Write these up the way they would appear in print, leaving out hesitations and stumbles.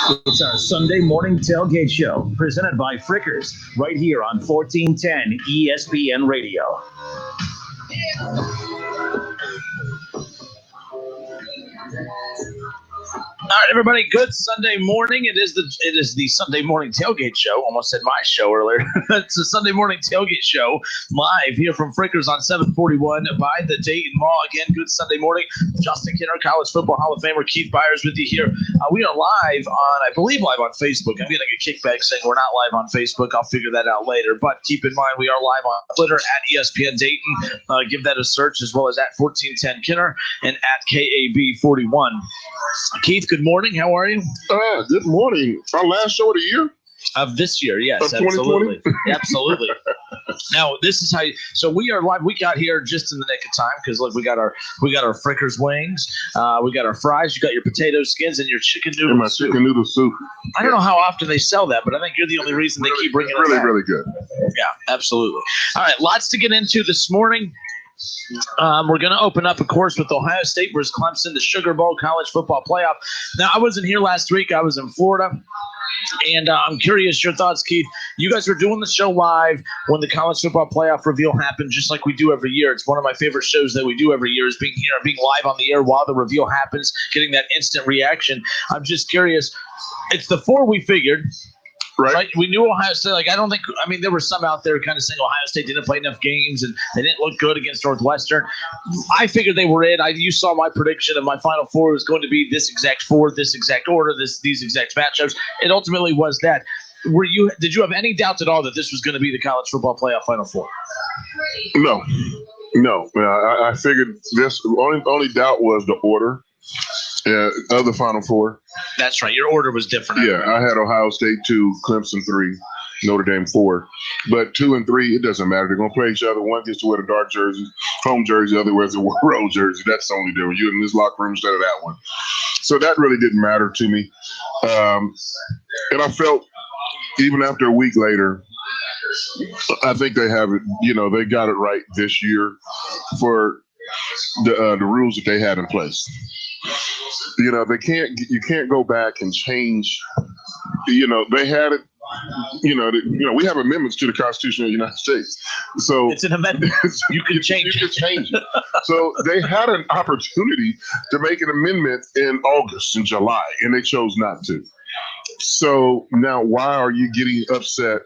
It's our Sunday morning tailgate show presented by Frickers right here on 1410 ESPN Radio. All right, everybody. Good Sunday morning. It is the Sunday morning tailgate show. Almost said my show earlier. It's a Sunday morning tailgate show live here from Frickers on 741 by the Dayton Mall. Again, good Sunday morning. Justin Kinner, College Football Hall of Famer Keith Byars with you here. We are live on, I believe, live on Facebook. I'm getting a kickback saying we're not live on Facebook. I'll figure that out later. But keep in mind, we are live on Twitter at ESPN Dayton. Give that a search, as well as at 1410 Kinner and at KAB41. Keith, good morning. How are you? Good morning. Our last show of the year? Of this year, yes, of absolutely. Absolutely. Now, this is how so we are live. We got here just in the nick of time because look, we got our Frickers wings, we got our fries, you got your potato skins and your chicken noodle and my soup. chicken noodle soup. I don't know how often they sell that, but I think you're the only reason they keep bringing it back. Really good. Yeah, absolutely. All right, lots to get into this morning. We're going to open up, of course, with Ohio State versus Clemson, the Sugar Bowl college football playoff. Now, I wasn't here last week. I was in Florida. And I'm curious your thoughts, Keith. You guys were doing the show live when the college football playoff reveal happened, just like we do every year. It's one of my favorite shows that we do every year is being here, being live on the air while the reveal happens, getting that instant reaction. I'm just curious. It's the four we figured. Right. We knew Ohio State. There were some out there kind of saying Ohio State didn't play enough games and they didn't look good against Northwestern. I figured they were in. You saw my prediction of my Final Four was going to be this exact four, this exact order, these exact matchups. It ultimately was that. Did you have any doubts at all that this was going to be the college football playoff Final Four? No. I figured this. Only doubt was the order. Of the Final Four. That's right. Your order was different. Yeah, I had Ohio State 2, Clemson 3, Notre Dame 4. But 2 and 3, it doesn't matter. They're going to play each other. One gets to wear the dark jersey, home jersey. The other wears the road jersey. That's the only difference. You're in this locker room instead of that one. So that really didn't matter to me. And I felt, even after a week later, I think they have it. They got it right this year for the rules that they had in place. You can't go back and change. They had it. We have amendments to the Constitution of the United States. So it's an amendment. You can change it. So they had an opportunity to make an amendment in August and July, and they chose not to. So now why are you getting upset?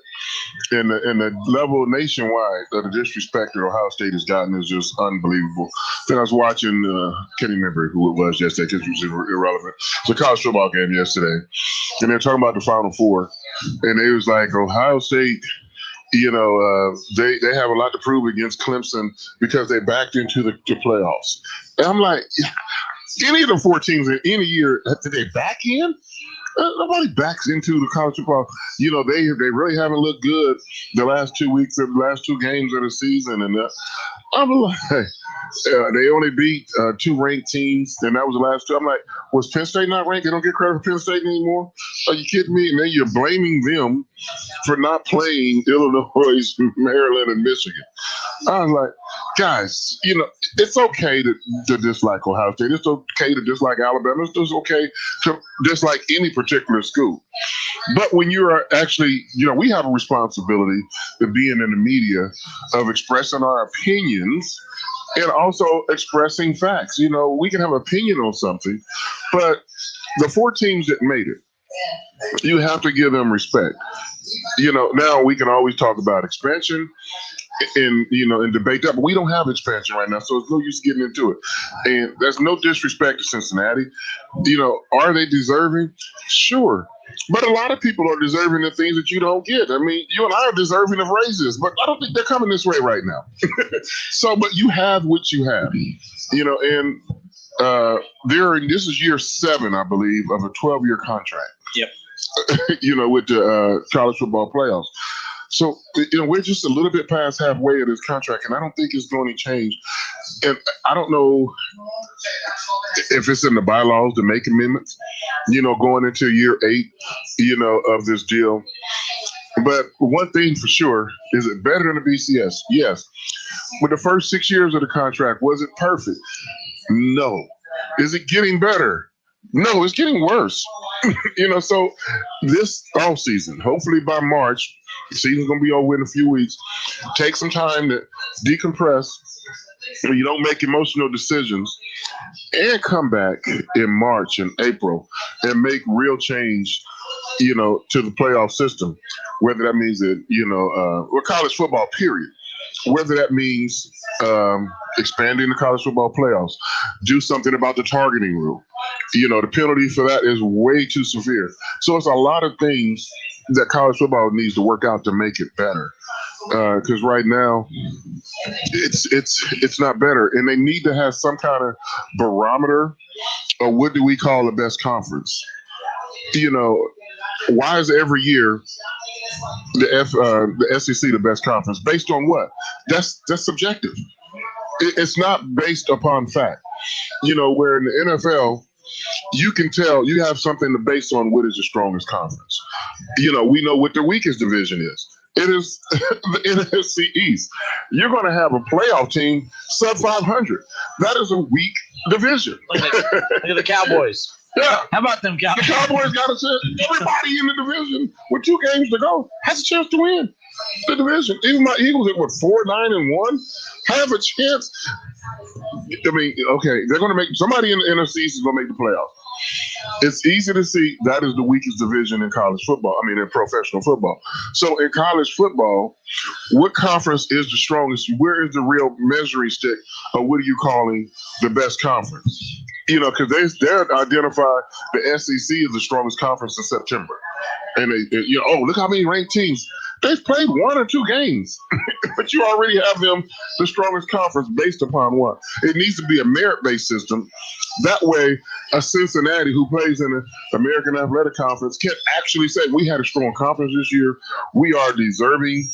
And the level nationwide of the disrespect that Ohio State has gotten is just unbelievable. Then I was watching, can't remember who it was yesterday because it was irrelevant. It's a college football game yesterday. And they're talking about the Final Four. And it was like Ohio State, they have a lot to prove against Clemson because they backed into the playoffs. And I'm like, any of the four teams in any year, did they back in? Nobody backs into the college football. They really haven't looked good the last 2 weeks of the last two games of the season. And I'm like, they only beat 2 ranked teams, and that was the last two. I'm like, was Penn State not ranked? They don't get credit for Penn State anymore? Are you kidding me? And then you're blaming them for not playing Illinois, Maryland, and Michigan. I was like, guys, it's okay to dislike Ohio State. It's okay to dislike Alabama. It's just okay to dislike any particular school. But when you are actually, we have a responsibility to being in the media of expressing our opinions and also expressing facts. We can have an opinion on something, but the 4 teams that made it, you have to give them respect. Now we can always talk about expansion and debate that, but we don't have expansion right now, so it's no use getting into it. And there's no disrespect to Cincinnati. Are they deserving? Sure. But a lot of people are deserving of things that you don't get. I mean, you and I are deserving of raises, but I don't think they're coming this way right now. But you have what you have, and this is year 7, I believe, of a 12-year contract. Yep. With the college football playoffs. So, we're just a little bit past halfway of this contract, and I don't think it's going to change. And I don't know if it's in the bylaws to make amendments, going into year 8, of this deal. But one thing for sure, is it better than the BCS? Yes. With the first 6 years of the contract, was it perfect? No. Is it getting better? No, it's getting worse. So this off season, hopefully by March, the season's gonna be over in a few weeks. Take some time to decompress. You don't make emotional decisions, and come back in March and April and make real change. To the playoff system, whether that means that or college football, period. Whether that means expanding the college football playoffs, do something about the targeting rule. The penalty for that is way too severe. So it's a lot of things that college football needs to work out to make it better. Because right now, it's not better, and they need to have some kind of barometer of what do we call the best conference. Why is every year the SEC the best conference? Based on what? That's subjective. It's not based upon fact. Where in the NFL, you can tell you have something to base on what is the strongest conference. We know what the weakest division is. It is the NFC East. You're going to have a playoff team sub 500. That is a weak division. Look at the Cowboys. Yeah. How about them Cowboys? The Cowboys got a chance. Everybody in the division with 2 games to go has a chance to win the division. Even my Eagles at 4-9-1 have a chance. I mean, okay, they're going to make somebody in the NFC East is going to make the playoffs. It's easy to see that is the weakest division in college football. I mean, in professional football. So in college football, what conference is the strongest? Where is the real measuring stick of what are you calling the best conference? Because they're identify the SEC as the strongest conference in September. And look how many ranked teams. They've played 1 or 2 games, but you already have them the strongest conference based upon what? It needs to be a merit-based system. That way, a Cincinnati who plays in the American Athletic Conference can actually say, we had a strong conference this year. We are deserving,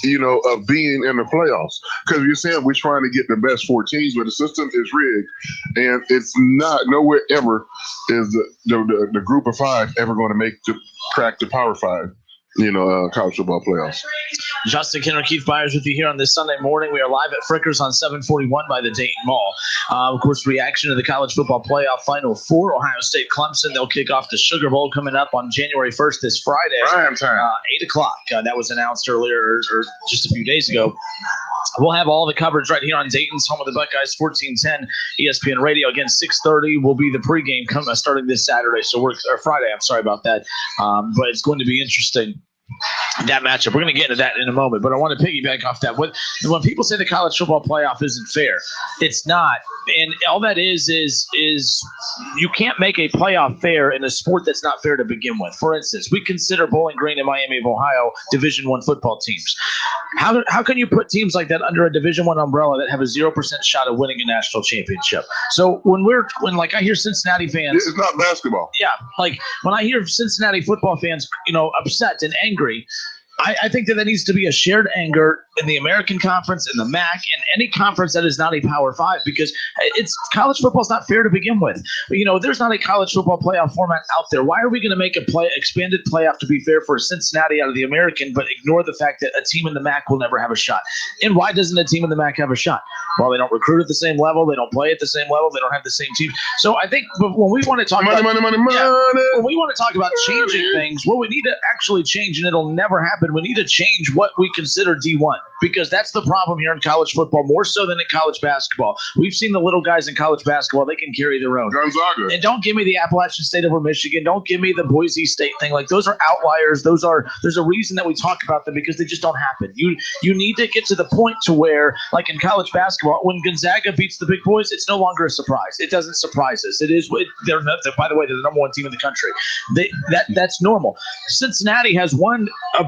of being in the playoffs. Because you're saying we're trying to get the best 4 teams, but the system is rigged. And it's not nowhere ever is the group of 5 ever going to crack the Power 5. College football playoffs. Justin Kenner, Keith Byars with you here on this Sunday morning. We are live at Frickers on 741 by the Dayton Mall. Of course, reaction to the college football playoff Final Four. Ohio State, Clemson. They'll kick off the Sugar Bowl coming up on January 1st this Friday. Prime time. 8 o'clock. That was announced earlier or just a few days ago. We'll have all the coverage right here on Dayton's home of the Buckeyes, 1410 ESPN Radio. Again, 6:30 will be the pregame starting this Saturday. Or Friday. I'm sorry about that. But it's going to be interesting. That matchup. We're going to get into that in a moment, but I want to piggyback off that. When people say the college football playoff isn't fair, it's not. And all that is you can't make a playoff fair in a sport that's not fair to begin with. For instance, we consider Bowling Green and Miami of Ohio Division I football teams. How can you put teams like that under a Division I umbrella that have a 0% shot of winning a national championship? So when I hear Cincinnati fans, it's not basketball. Yeah, like when I hear Cincinnati football fans, upset and angry, I think that there needs to be a shared anger in the American Conference, in the MAC, in any conference that is not a Power 5, because college football is not fair to begin with. There's not a college football playoff format out there. Why are we going to make expanded playoff to be fair for Cincinnati out of the American, but ignore the fact that a team in the MAC will never have a shot? And why doesn't a team in the MAC have a shot? Well, they don't recruit at the same level. They don't play at the same level. They don't have the same team. So I think when we want to talk money. when we want to talk about changing things, what we need to actually change, and it'll never happen, we need to change what we consider D1, because that's the problem here in college football, more so than in college basketball. We've seen the little guys in college basketball. They can carry their own. Gonzaga. And don't give me the Appalachian State over Michigan. Don't give me the Boise State thing. Like, those are outliers. There's a reason that we talk about them, because they just don't happen. You need to get to the point to where, like in college basketball, when Gonzaga beats the big boys, it's no longer a surprise. It doesn't surprise us. It is. They're by the way, they're the number 1 team in the country. That's normal. Cincinnati has won a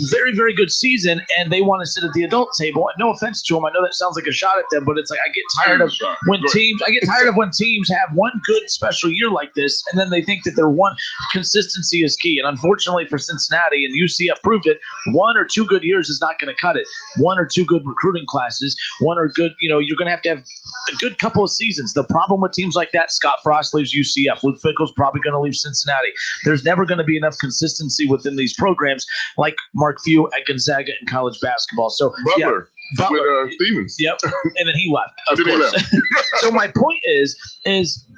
very, very good season, and they want to sit at the adult table. And no offense to them, I know that sounds like a shot at them, but it's like I get tired of when teams have one good special year like this, and then they think that their one consistency is key. And unfortunately for Cincinnati, and UCF proved it, 1 or 2 good years is not going to cut it. 1 or 2 good recruiting classes, 1 or good, you're going to have a good couple of seasons. The problem with teams like that, Scott Frost leaves UCF. Luke Fickell's probably going to leave Cincinnati. There's never going to be enough consistency within these programs like Mark Few at Gonzaga in college basketball. So Butler. Butler. with Stevens. Yep. And then he left, of Then he course. So my point is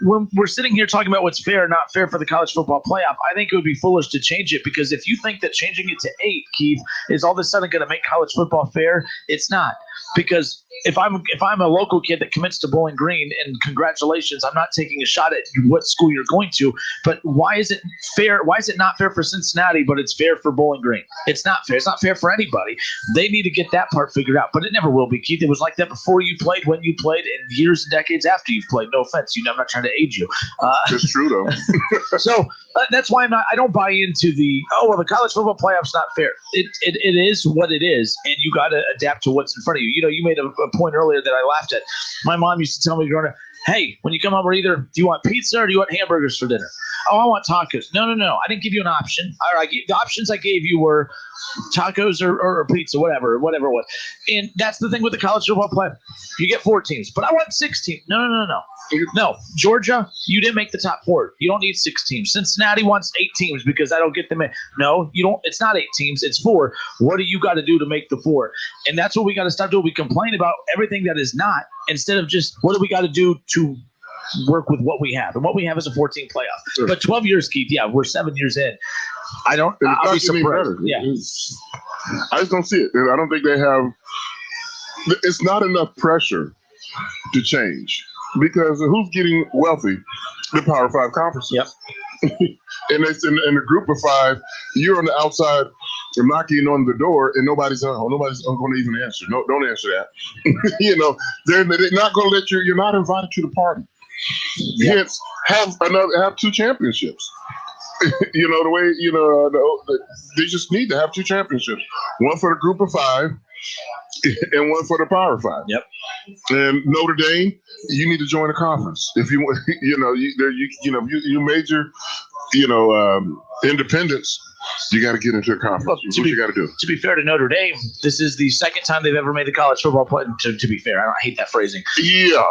when we're sitting here talking about what's fair or not fair for the college football playoff, I think it would be foolish to change it, because if you think that changing it to 8, Keith, is all of a sudden going to make college football fair, it's not. Because if I'm a local kid that commits to Bowling Green, and congratulations, I'm not taking a shot at what school you're going to, but why is it fair? Why is it not fair for Cincinnati, but it's fair for Bowling Green? It's not fair. It's not fair for anybody. They need to get that part figured out, but it never will be, Keith. It was like that before you played, when you played, and years and decades after you've played. No offense, I'm not trying to age you. It's true though. So that's why I don't buy into the the college football playoff's not fair. It is what it is, and you got to adapt to what's in front of you. You made a point earlier that I laughed at. My mom used to tell me growing up, hey, when you come over, either do you want pizza or do you want hamburgers for dinner? Oh, I want tacos. No. I didn't give you an option. The options I gave you were tacos or pizza, whatever it was. And that's the thing with the college football playoff. You get 4 teams, but I want 6 teams. No, Georgia, you didn't make the top 4. You don't need 6 teams. Cincinnati wants 8 teams because I don't get them in. No, you don't. It's not 8 teams. It's 4. What do you got to do to make the 4? And that's what we got to stop doing. We complain about everything that is not, instead of just what do we got to do to work with what we have. And what we have is a 14 playoff. Sure. But 12 years, Keith, we're 7 years in. I'll be surprised. Yeah. I just don't see it. I don't think they have – it's not enough pressure to change, because who's getting wealthy? The Power 5 conferences. Yep. And it's in the group of 5, you're on the outside knocking on the door, and nobody's going to even answer. No, don't answer that. They're not going to let you. You're not invited to the party. Yep. Hence, have 2 championships. The way they just need to have 2 championships. One for the group of 5, and one for the Power 5. Yep. And Notre Dame, you need to join a conference if you want. You major, independence. You got to get into a conference. Well, what you got to do. To be fair to Notre Dame, this is the second time they've ever made the college football play. To be fair, I hate that phrasing. Yeah.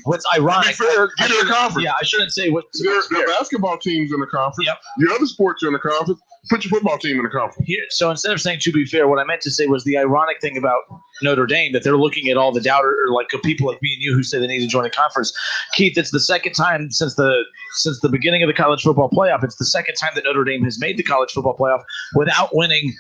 What's ironic? To be fair, get in a conference. Yeah, I shouldn't say what. The basketball team's in the conference. Yep. Your other sports are in the conference. Put your football team in the conference. So instead of saying to be fair, what I meant to say was the ironic thing about Notre Dame, that they're looking at all the doubters, or like people like me and you who say they need to join a conference. Keith, it's the second time since the beginning of the college football playoff. It's the second time that Notre Dame has made the college football playoff without winning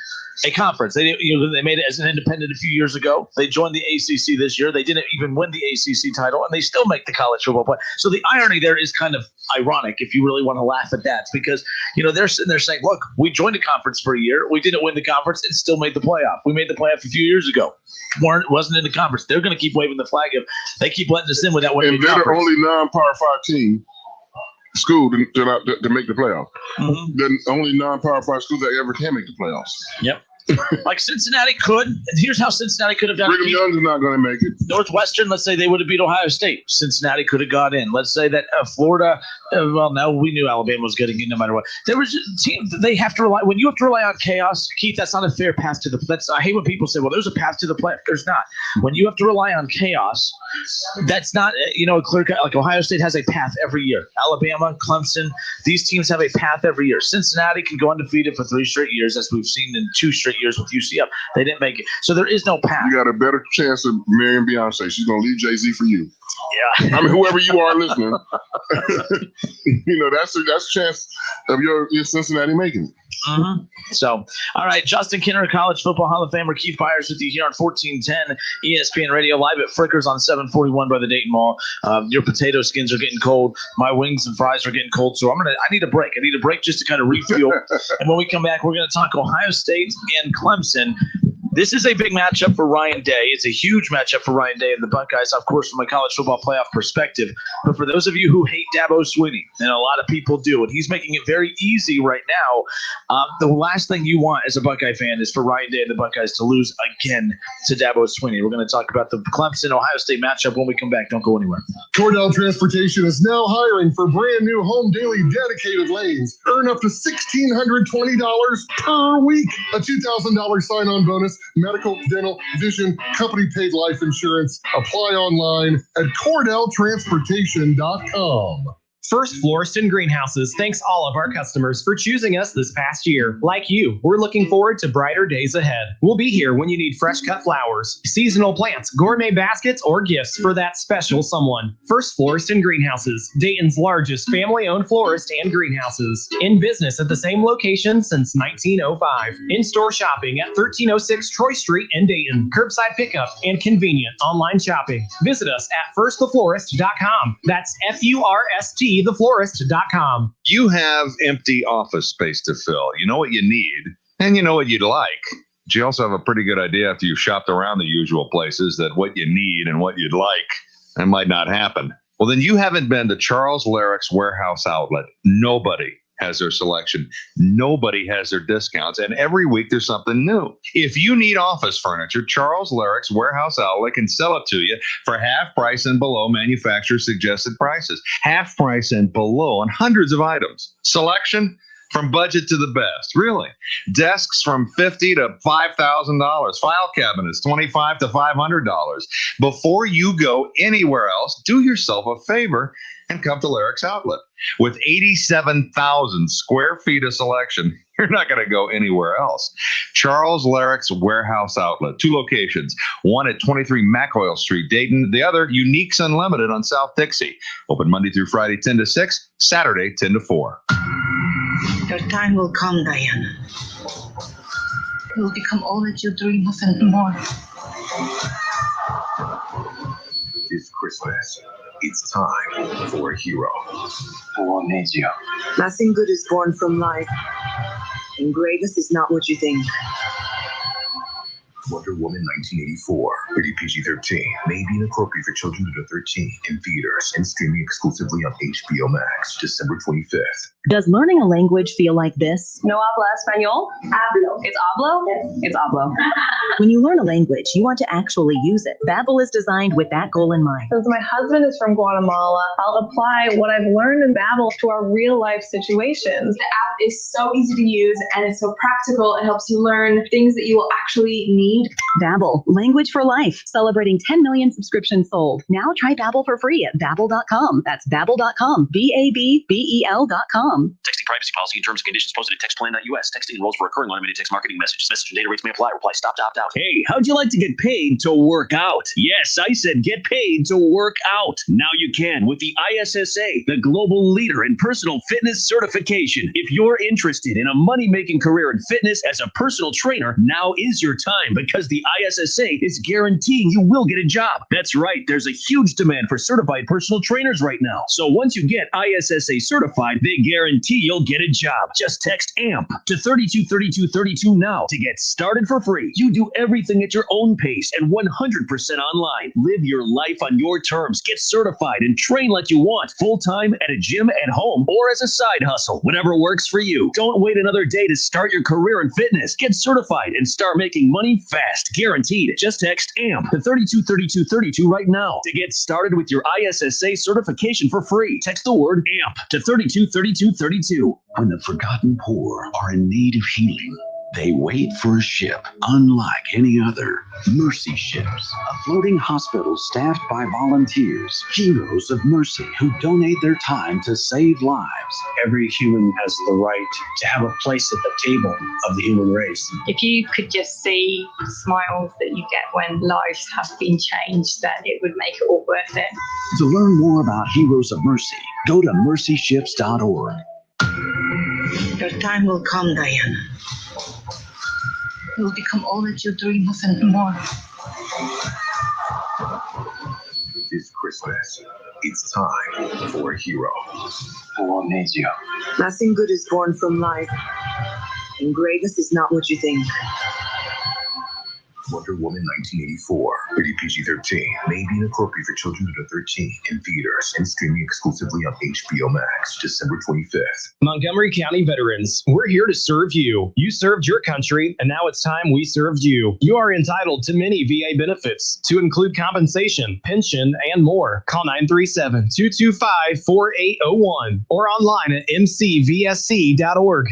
a conference. They made it as an independent a few years ago. They joined the ACC this year. They didn't even win the ACC title, and they still make the college football play. So the irony there is kind of ironic if you really want to laugh at that. It's because they're sitting there saying, look, we joined a conference for a year. We didn't win the conference and still made the playoff. We made the playoff a few years ago. Wasn't in the conference. They're going to keep waving the flag if they keep letting us in without winning the conference. And they're the only non-Power 5 team school to make the playoff. Mm-hmm. The only non-Power 5 school that ever can make the playoffs. Yep. Like Cincinnati could. Here's how Cincinnati could have done it. Brigham Young's not going to make it. Northwestern, let's say they would have beat Ohio State. Cincinnati could have got in. Let's say that Florida, no, we knew Alabama was getting in no matter what. There was a team that they have to rely. When you have to rely on chaos, Keith, that's not a fair path to the. I hate when people say, well, there's a path to the playoff. There's not. When you have to rely on chaos, that's not a clear cut. Like Ohio State has a path every year. Alabama, Clemson, these teams have a path every year. Cincinnati can go undefeated for 3 straight years, as we've seen in 2 straight years with UCF. They didn't make it. So there is no path. You got a better chance of marrying Beyonce. She's going to leave Jay-Z for you. Yeah. I mean, whoever you are listening, that's a chance of your Cincinnati making it. Mm-hmm. So, all right, Justin Kinner, College Football Hall of Famer, Keith Byars with you here on 1410 ESPN Radio, live at Frickers on 741 by the Dayton Mall. Your potato skins are getting cold. My wings and fries are getting cold. So I need a break. I need a break just to kind of refuel. And when we come back, we're going to talk Ohio State and Clemson. This is a big matchup for Ryan Day. It's a huge matchup for Ryan Day and the Buckeyes, of course, from a college football playoff perspective. But for those of you who hate Dabo Swinney, and a lot of people do, and he's making it very easy right now, the last thing you want as a Buckeye fan is for Ryan Day and the Buckeyes to lose again to Dabo Swinney. We're going to talk about the Clemson-Ohio State matchup when we come back. Don't go anywhere. Cordell Transportation is now hiring for brand new home daily dedicated lanes. Earn up to $1,620 per week. A $2,000 sign-on bonus. Medical, dental, vision, company-paid life insurance. Apply online at CordellTransportation.com. First Florist and Greenhouses thanks all of our customers for choosing us this past year. Like you, we're looking forward to brighter days ahead. We'll be here when you need fresh cut flowers, seasonal plants, gourmet baskets, or gifts for that special someone. First Florist and Greenhouses, Dayton's largest family-owned florist and greenhouses. In business at the same location since 1905. In-store shopping at 1306 Troy Street in Dayton. Curbside pickup and convenient online shopping. Visit us at firsttheflorist.com. That's FURST theflorist.com. You have empty office space to fill. You know what you need, and you know what you'd like. But you also have a pretty good idea after you've shopped around the usual places that what you need and what you'd like, that might not happen. Well, then you haven't been to Charles Larrick's Warehouse Outlet. Nobody has their selection. Nobody has their discounts. And every week there's something new. If you need office furniture, Charles Larrick's Warehouse Outlet can sell it to you for half price and below manufacturer suggested prices. Half price and below on hundreds of items. Selection from budget to the best. Really. Desks from $50 to $5,000. File cabinets, $25 to $500. Before you go anywhere else, do yourself a favor and come to Larrick's Outlet. With 87,000 square feet of selection, you're not going to go anywhere else. Charles Larrick's Warehouse Outlet. 2 locations. One at 23 McOil Street, Dayton. The other, Uniques Unlimited on South Dixie. Open Monday through Friday, 10 to 6. Saturday, 10 to 4. Your time will come, Diana. You will become all that you dream of and more. This Christmas, it's time for a hero. What needs you? Nothing good is born from life, and greatness is not what you think. Wonder Woman 1984, rated PG-13, may be inappropriate for children under 13, in theaters and streaming exclusively on HBO Max, December 25th. Does learning a language feel like this? No habla español? Hablo. It's hablo? It's hablo. When you learn a language, you want to actually use it. Babbel is designed with that goal in mind. Since my husband is from Guatemala, I'll apply what I've learned in Babbel to our real life situations. The app is so easy to use and it's so practical. It helps you learn things that you will actually need. Babbel, language for life. Celebrating 10 million subscriptions sold. Now try Babbel for free at Babbel.com. That's Babbel.com. Babbel.com. Texting privacy policy and terms and conditions posted at textplan.us. Texting enrolls for recurring automated text marketing messages. Message and data rates may apply. Reply stop to opt out. Hey, how'd you like to get paid to work out? Yes, I said get paid to work out. Now you can with the ISSA, the global leader in personal fitness certification. If you're interested in a money-making career in fitness as a personal trainer, now is your time because the ISSA is guaranteeing you will get a job. That's right. There's a huge demand for certified personal trainers right now. So once you get ISSA certified, they guarantee you'll get a job. Just text AMP to 323232 now to get started for free. You do everything at your own pace and 100% online. Live your life on your terms. Get certified and train like you want. Full-time at a gym at home or as a side hustle. Whatever works for you. Don't wait another day to start your career in fitness. Get certified and start making money fast. Guaranteed. Just text AMP to 323232 right now to get started with your ISSA certification for free. Text the word AMP to 323232. When the forgotten poor are in need of healing, they wait for a ship unlike any other. Mercy Ships, a floating hospital staffed by volunteers, heroes of mercy who donate their time to save lives. Every human has the right to have a place at the table of the human race. If you could just see the smiles that you get when lives have been changed, that it would make it all worth it. To learn more about Heroes of Mercy, go to mercyships.org. Your time will come, Diana. You will become all that you dream of and more. This Christmas, it's time for a hero. What needs you? Nothing good is born from life, and greatness is not what you think. Wonder Woman 1984, rated PG-13, may be inappropriate for children under 13, in theaters and streaming exclusively on HBO Max, December 25th. Montgomery County veterans, we're here to serve you. You served your country, and now it's time we served you. You are entitled to many VA benefits, to include compensation, pension, and more. Call 937-225-4801 or online at mcvsc.org.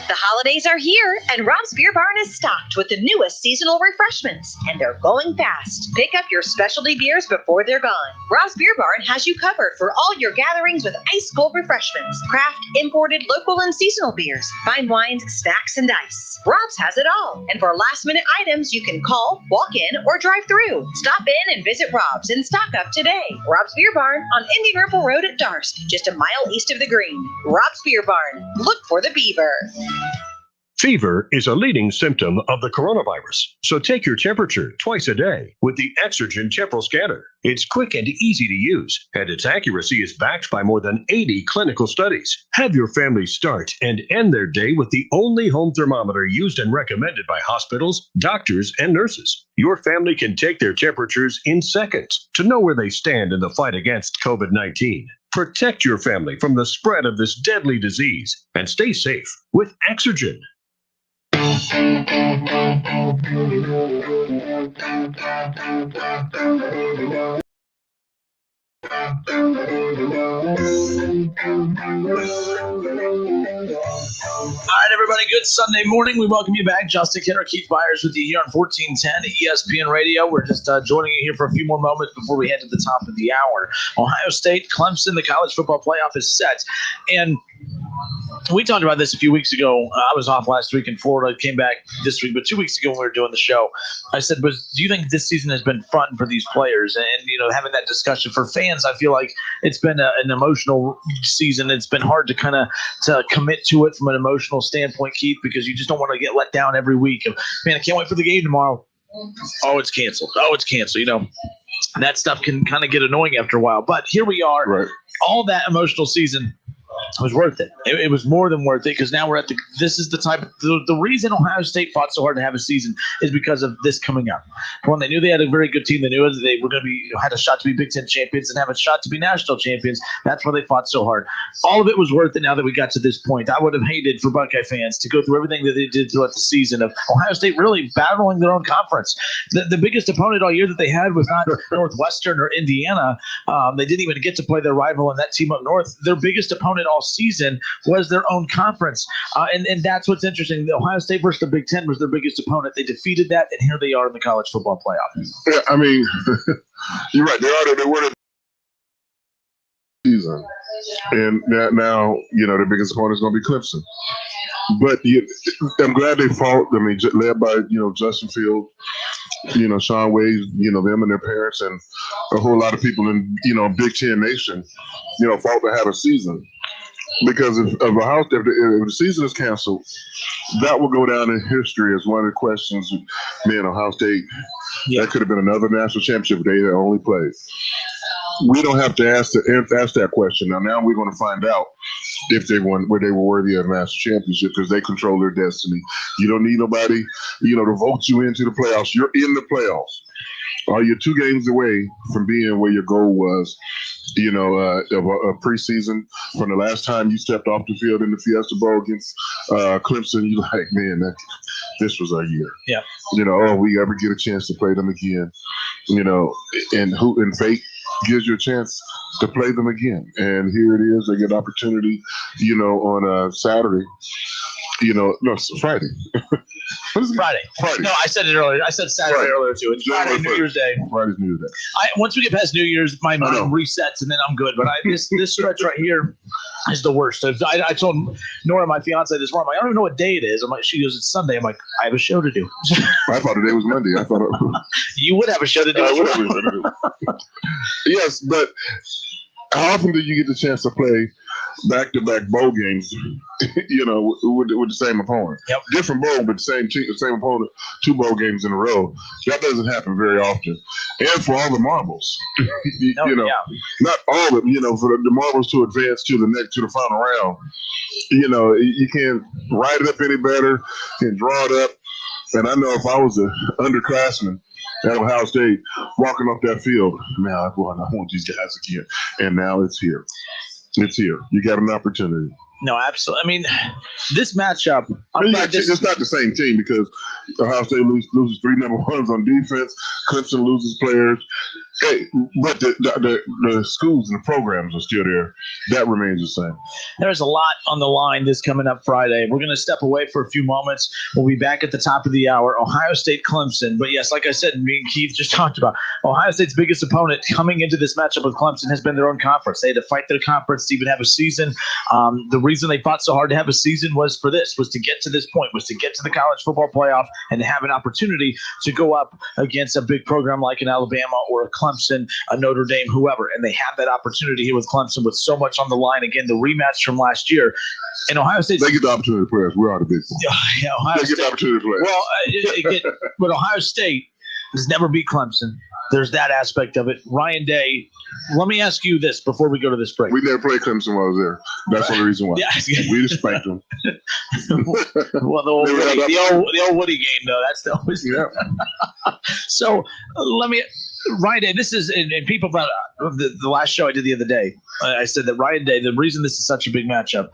The holidays are here, and Rob's Beer Barn is stocked with the newest seasonal refreshments, and they're going fast. Pick up your specialty beers before they're gone. Rob's Beer Barn has you covered for all your gatherings with ice cold refreshments, craft, imported, local, and seasonal beers, fine wines, snacks, and ice. Rob's has it all, and for last-minute items, you can call, walk in, or drive through. Stop in and visit Rob's and stock up today. Rob's Beer Barn on Indian Ripple Road at Darst, just a mile east of the Green. Rob's Beer Barn. Look for the beaver. Fever is a leading symptom of the coronavirus, so take your temperature twice a day with the Exergen Temporal Scanner. It's quick and easy to use, and its accuracy is backed by more than 80 clinical studies. Have your family start and end their day with the only home thermometer used and recommended by hospitals, doctors, and nurses. Your family can take their temperatures in seconds to know where they stand in the fight against COVID-19. Protect your family from the spread of this deadly disease and stay safe with Exergen. All right, everybody, good Sunday morning. We welcome you back. Justin Kidder, Keith Byars with you here on 1410 ESPN Radio. We're just joining you here for a few more moments before we head to the top of the hour. Ohio State, Clemson, the college football playoff is set. And we talked about this a few weeks ago. I was off last week in Florida, came back this week, but 2 weeks ago when we were doing the show, I said, do you think this season has been fun for these players? And, having that discussion for fans, I feel like it's been an emotional season. It's been hard to kind of to commit to it from an emotional standpoint, Keith, because you just don't want to get let down every week. Man, I can't wait for the game tomorrow. Oh, it's canceled. Oh, it's canceled. That stuff can kind of get annoying after a while. But here we are. Right. All that emotional season was worth it. It was more than worth it because now we're at this is the type of, the reason Ohio State fought so hard to have a season is because of this coming up. When they knew they had a very good team, they knew that they were going to be, had a shot to be Big Ten champions and have a shot to be national champions. That's why they fought so hard. All of it was worth it now that we got to this point. I would have hated for Buckeye fans to go through everything that they did throughout the season of Ohio State really battling their own conference. The biggest opponent all year that they had was not Northwestern or Indiana. They didn't even get to play their rival in that team up north. Their biggest opponent all season was their own conference. And that's what's interesting. The Ohio State versus the Big Ten was their biggest opponent. They defeated that, and here they are in the college football playoff. Yeah, I mean, you're right. They were the season. And now their biggest opponent is going to be Clemson. But I'm glad they fought. I mean, led by, Justin Field, Sean Wade, them and their parents, and a whole lot of people in, Big Ten Nation, fought to have a season. Because if the season is canceled, that will go down in history as one of the questions. Man, Ohio State, that could have been another national championship if they had only played. We don't have to ask that question. Now we're going to find out if they won, where they were worthy of a national championship because they control their destiny. You don't need nobody, to vote you into the playoffs. You're in the playoffs. You're 2 games away from being where your goal was. Of a preseason from the last time you stepped off the field in the Fiesta Bowl against Clemson. You're like, man, this was our year. Yeah. We ever get a chance to play them again. And fate gives you a chance to play them again. And here it is. They get an opportunity, on Saturday. No, Friday. What is it? Friday. No, I said it earlier. I said Saturday earlier too. It's Friday, New Year's Day. Friday's New Year's Day. Once we get past New Year's, my mind resets and then I'm good. But this stretch right here is the worst. I told Nora, my fiance, this morning. I don't even know what day it is. I'm like, she goes, it's Sunday. I'm like, I have a show to do. I thought today was Monday. I thought you would have a show to do. Yes, but how often do you get the chance to play back-to-back bowl games, with the same opponent? Yep. Different bowl, but the same opponent, 2 bowl games in a row. That doesn't happen very often. And for all the marbles, not all of them, for the marbles to advance to the final round, you can't write it up any better and draw it up. And I know if I was an underclassman at Ohio State walking off that field, man, I want these guys again. And now it's here. It's here. You got an opportunity. No, absolutely. I mean, this matchup. It's not the same team because Ohio State loses 3 number 1s on defense. Clemson loses players. Hey, but the schools and the programs are still there. That remains the same. There's a lot on the line this coming up Friday. We're going to step away for a few moments. We'll be back at the top of the hour. Ohio State, Clemson. But yes, like I said, me and Keith just talked about, Ohio State's biggest opponent coming into this matchup with Clemson has been their own conference. They had to fight their conference to even have a season. The reason they fought so hard to have a season was to get to this point, was to get to the college football playoff and to have an opportunity to go up against a big program like an Alabama or a Clemson, a Notre Dame, whoever. And they have that opportunity here with Clemson with so much on the line. Again, the rematch from last year. And Ohio State. They get the opportunity to play us. We're out of big. Yeah, Ohio State. They get the opportunity to play us. Well, but Ohio State has never beat Clemson. There's that aspect of it. Ryan Day, let me ask you this before we go to this break. We never played Clemson while I was there. That's the only reason why. Yeah. We just spanked them. Well, the old Woody game, though. That's the always. Yeah. So Ryan Day, this is, and people brought the last show I did the other day. I said that Ryan Day, the reason this is such a big matchup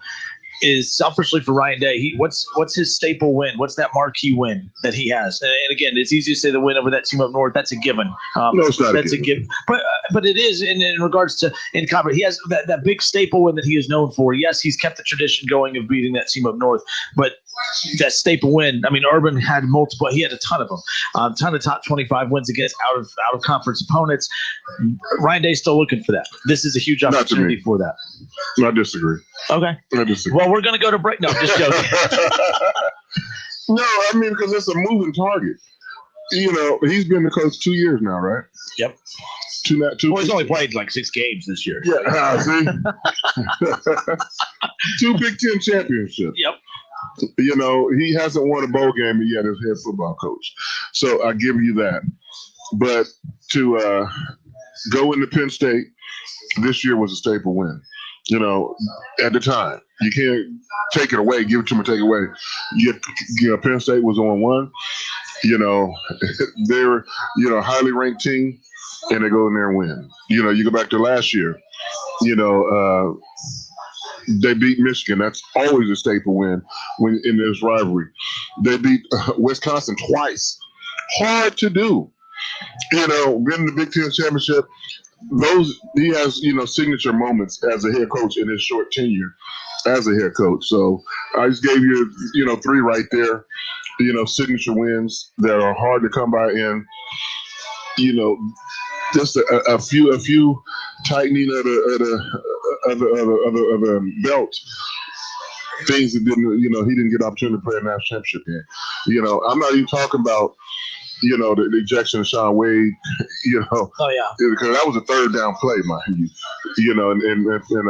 is selfishly for Ryan Day. What's his staple win? What's that marquee win that he has? And again, it's easy to say the win over that team up north. That's a given. No, it's not that's a given. But it is in regards to in conference. He has that big staple win that he is known for. Yes, he's kept the tradition going of beating that team up north, but that staple win. I mean, Urban had multiple. He had a ton of them. A ton of top 25 wins against out of conference opponents. Ryan Day's still looking for that. This is a huge opportunity for that. I disagree. Okay. I disagree. Well, we're going to go to break. No, I'm just joking. No, I mean, because it's a moving target. You know, he's been the coach 2 years now, right? Yep. Well, he's only played like 6 games this year. Yeah, see? 2 Big Ten championships. Yep. You know, he hasn't won a bowl game yet as head football coach. So I give you that. But to go into Penn State this year was a staple win. You know, at the time, you can't take it away, give it to him, take it away. Penn State was on 1. You know, they were, a highly ranked team, and they go in there and win. You know, you go back to last year, they beat Michigan. That's always a staple win when in this rivalry. They beat Wisconsin twice. Hard to do. You know, winning the Big Ten championship. He has, signature moments as a head coach in his short tenure as a head coach. So I just gave you, 3 right there, signature wins that are hard to come by in, just a few tightening of the belt. Things that didn't, he didn't get opportunity to play a national championship game. I'm not even talking about, the ejection of Sean Wade, Oh, yeah. Because that was a 3rd down play, mind you. And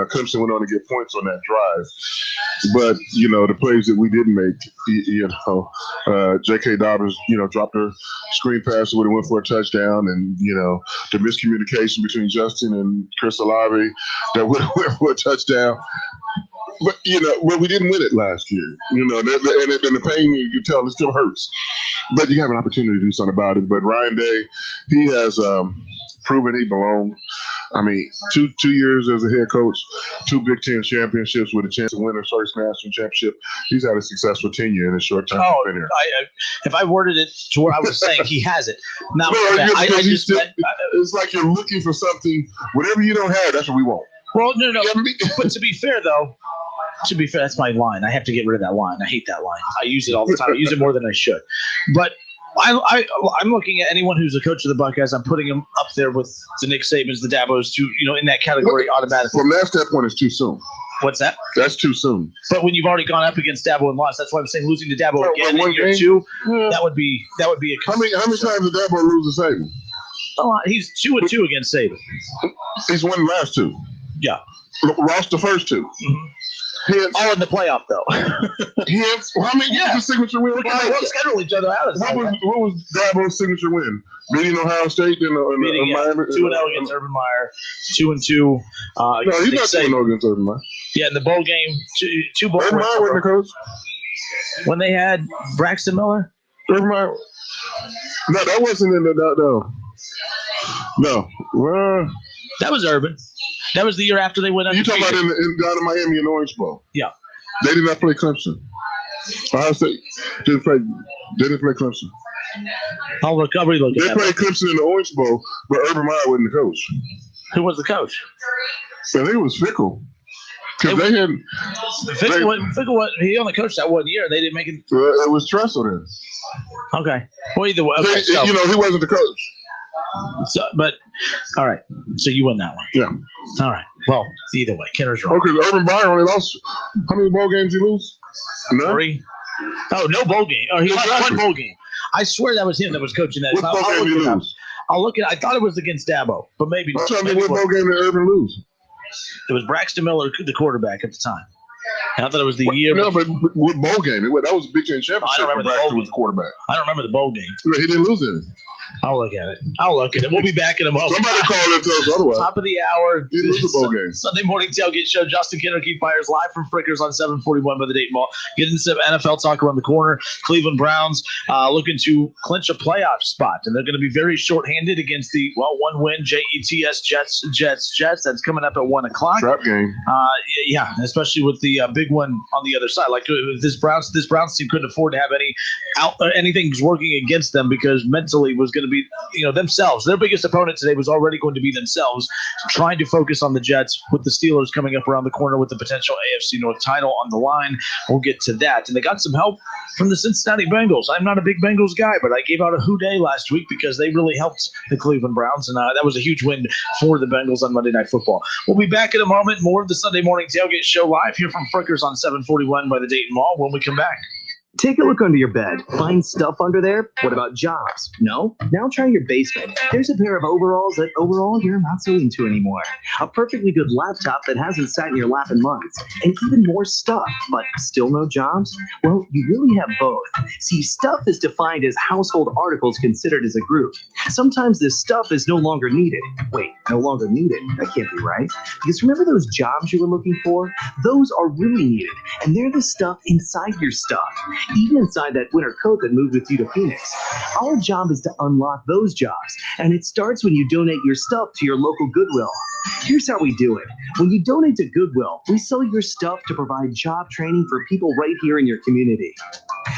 Clemson went on to get points on that drive. But, the plays that we didn't make, J.K. Dobbins, dropped her screen pass, would have went for a touchdown. And, the miscommunication between Justin and Chris Olave that would have went for a touchdown. But, well, we didn't win it last year, and the pain, you tell, it still hurts. But you have an opportunity to do something about it. But Ryan Day, he has proven he belongs. I mean, two years as a head coach, 2 Big Ten championships with a chance to win a first national championship. He's had a successful tenure in a short time. Oh, if I worded it to where I was saying he has it. Now, it's like you're looking for something. Whatever you don't have, that's what we want. Well, no. But to be fair, though, that's my line. I have to get rid of that line. I hate that line. I use it all the time. I use it more than I should. But I'm looking at anyone who's a coach of the Buckeyes. I'm putting them up there with the Nick Sabans, the Dabos, in that category automatically. From that standpoint, it's too soon. What's that? That's too soon. But when you've already gone up against Dabo and lost, that's why I'm saying losing to Dabo again in year 2, that would be a. How many times did Dabo lose to Saban? A lot. He's 2-2 against Saban. He's won the last 2. Yeah. Lost the first 2. Mm-hmm. All in the playoff, though. How many was the signature win? We schedule each other out. What was Dabo's signature win? Beating Ohio State in Miami? 2-0 against Urban Meyer. 2-2. No, he's not 2-0 against Urban Meyer. Yeah, in the bowl game, two bowl games. Urban Meyer wasn't the coach. When they had Braxton Miller? Urban Meyer. No, that wasn't in the No. Well, that was Urban. That was the year after they went undefeated. You talking about down in Miami in the Orange Bowl? Yeah. They did not play Clemson. Ohio State didn't play Clemson. I'll look. I'll relook They at played Clemson in the Orange Bowl, but Urban Meyer wasn't the coach. Who was the coach? I think it was Fickle. Because they had Fickle, he only coached that 1 year. They didn't make it. It was Tressel then. Okay. Well, either way. Okay, so, he wasn't the coach. So, but all right. So you won that one. Yeah. All right. Well, either way, Kenner's wrong. Okay, Urban Meyer only lost. How many bowl games did he lose? None? 3. Oh, no bowl game. Oh, he lost one bowl game. I swear that was him that was coaching that. What bowl game did he lose? I'll look at. I thought it was against Dabo, but maybe. I'm trying to think what bowl game did Urban lose? It was Braxton Miller, the quarterback at the time. And I thought it was the year. No, but what bowl game? That was a Big Ten championship. I don't remember the bowl game. Was the quarterback. I don't remember the bowl game. He didn't lose any. I'll look at it. We'll be back in a moment. Somebody call it to us otherwise. Top of the hour. He lose the bowl game. Sunday morning tailgate show. Justin Kenner, Keith Byars, live from Frickers on 741 by the Dayton Mall. Getting some NFL talk around the corner. Cleveland Browns looking to clinch a playoff spot, and they're going to be very shorthanded against the one win Jets. That's coming up at 1:00. Trap game. Yeah, especially with the big one on the other side. Like this Browns team couldn't afford to have anything working against them because mentally was going to be themselves. Their biggest opponent today was already going to be themselves, trying to focus on the Jets with the Steelers coming up around the corner with the potential AFC North title on the line. We'll get to that. And they got some help from the Cincinnati Bengals. I'm not a big Bengals guy, but I gave out a hoo-day last week because they really helped the Cleveland Browns, and that was a huge win for the Bengals on Monday Night Football. We'll be back in a moment. More of the Sunday morning tailgate show live here from Frickers on 741 by the Dayton Mall when we come back. Take a look under your bed. Find stuff under there? What about jobs? No? Now try your basement. There's a pair of overalls that overall you're not so into anymore. A perfectly good laptop that hasn't sat in your lap in months. And even more stuff, but still no jobs? Well, you really have both. See, stuff is defined as household articles considered as a group. Sometimes this stuff is no longer needed. Wait, no longer needed? That can't be right. Because remember those jobs you were looking for? Those are really needed. And they're the stuff inside your stuff. Even inside that winter coat that moved with you to Phoenix. Our job is to unlock those jobs, and it starts when you donate your stuff to your local Goodwill. Here's how we do it. When you donate to Goodwill, we sell your stuff to provide job training for people right here in your community.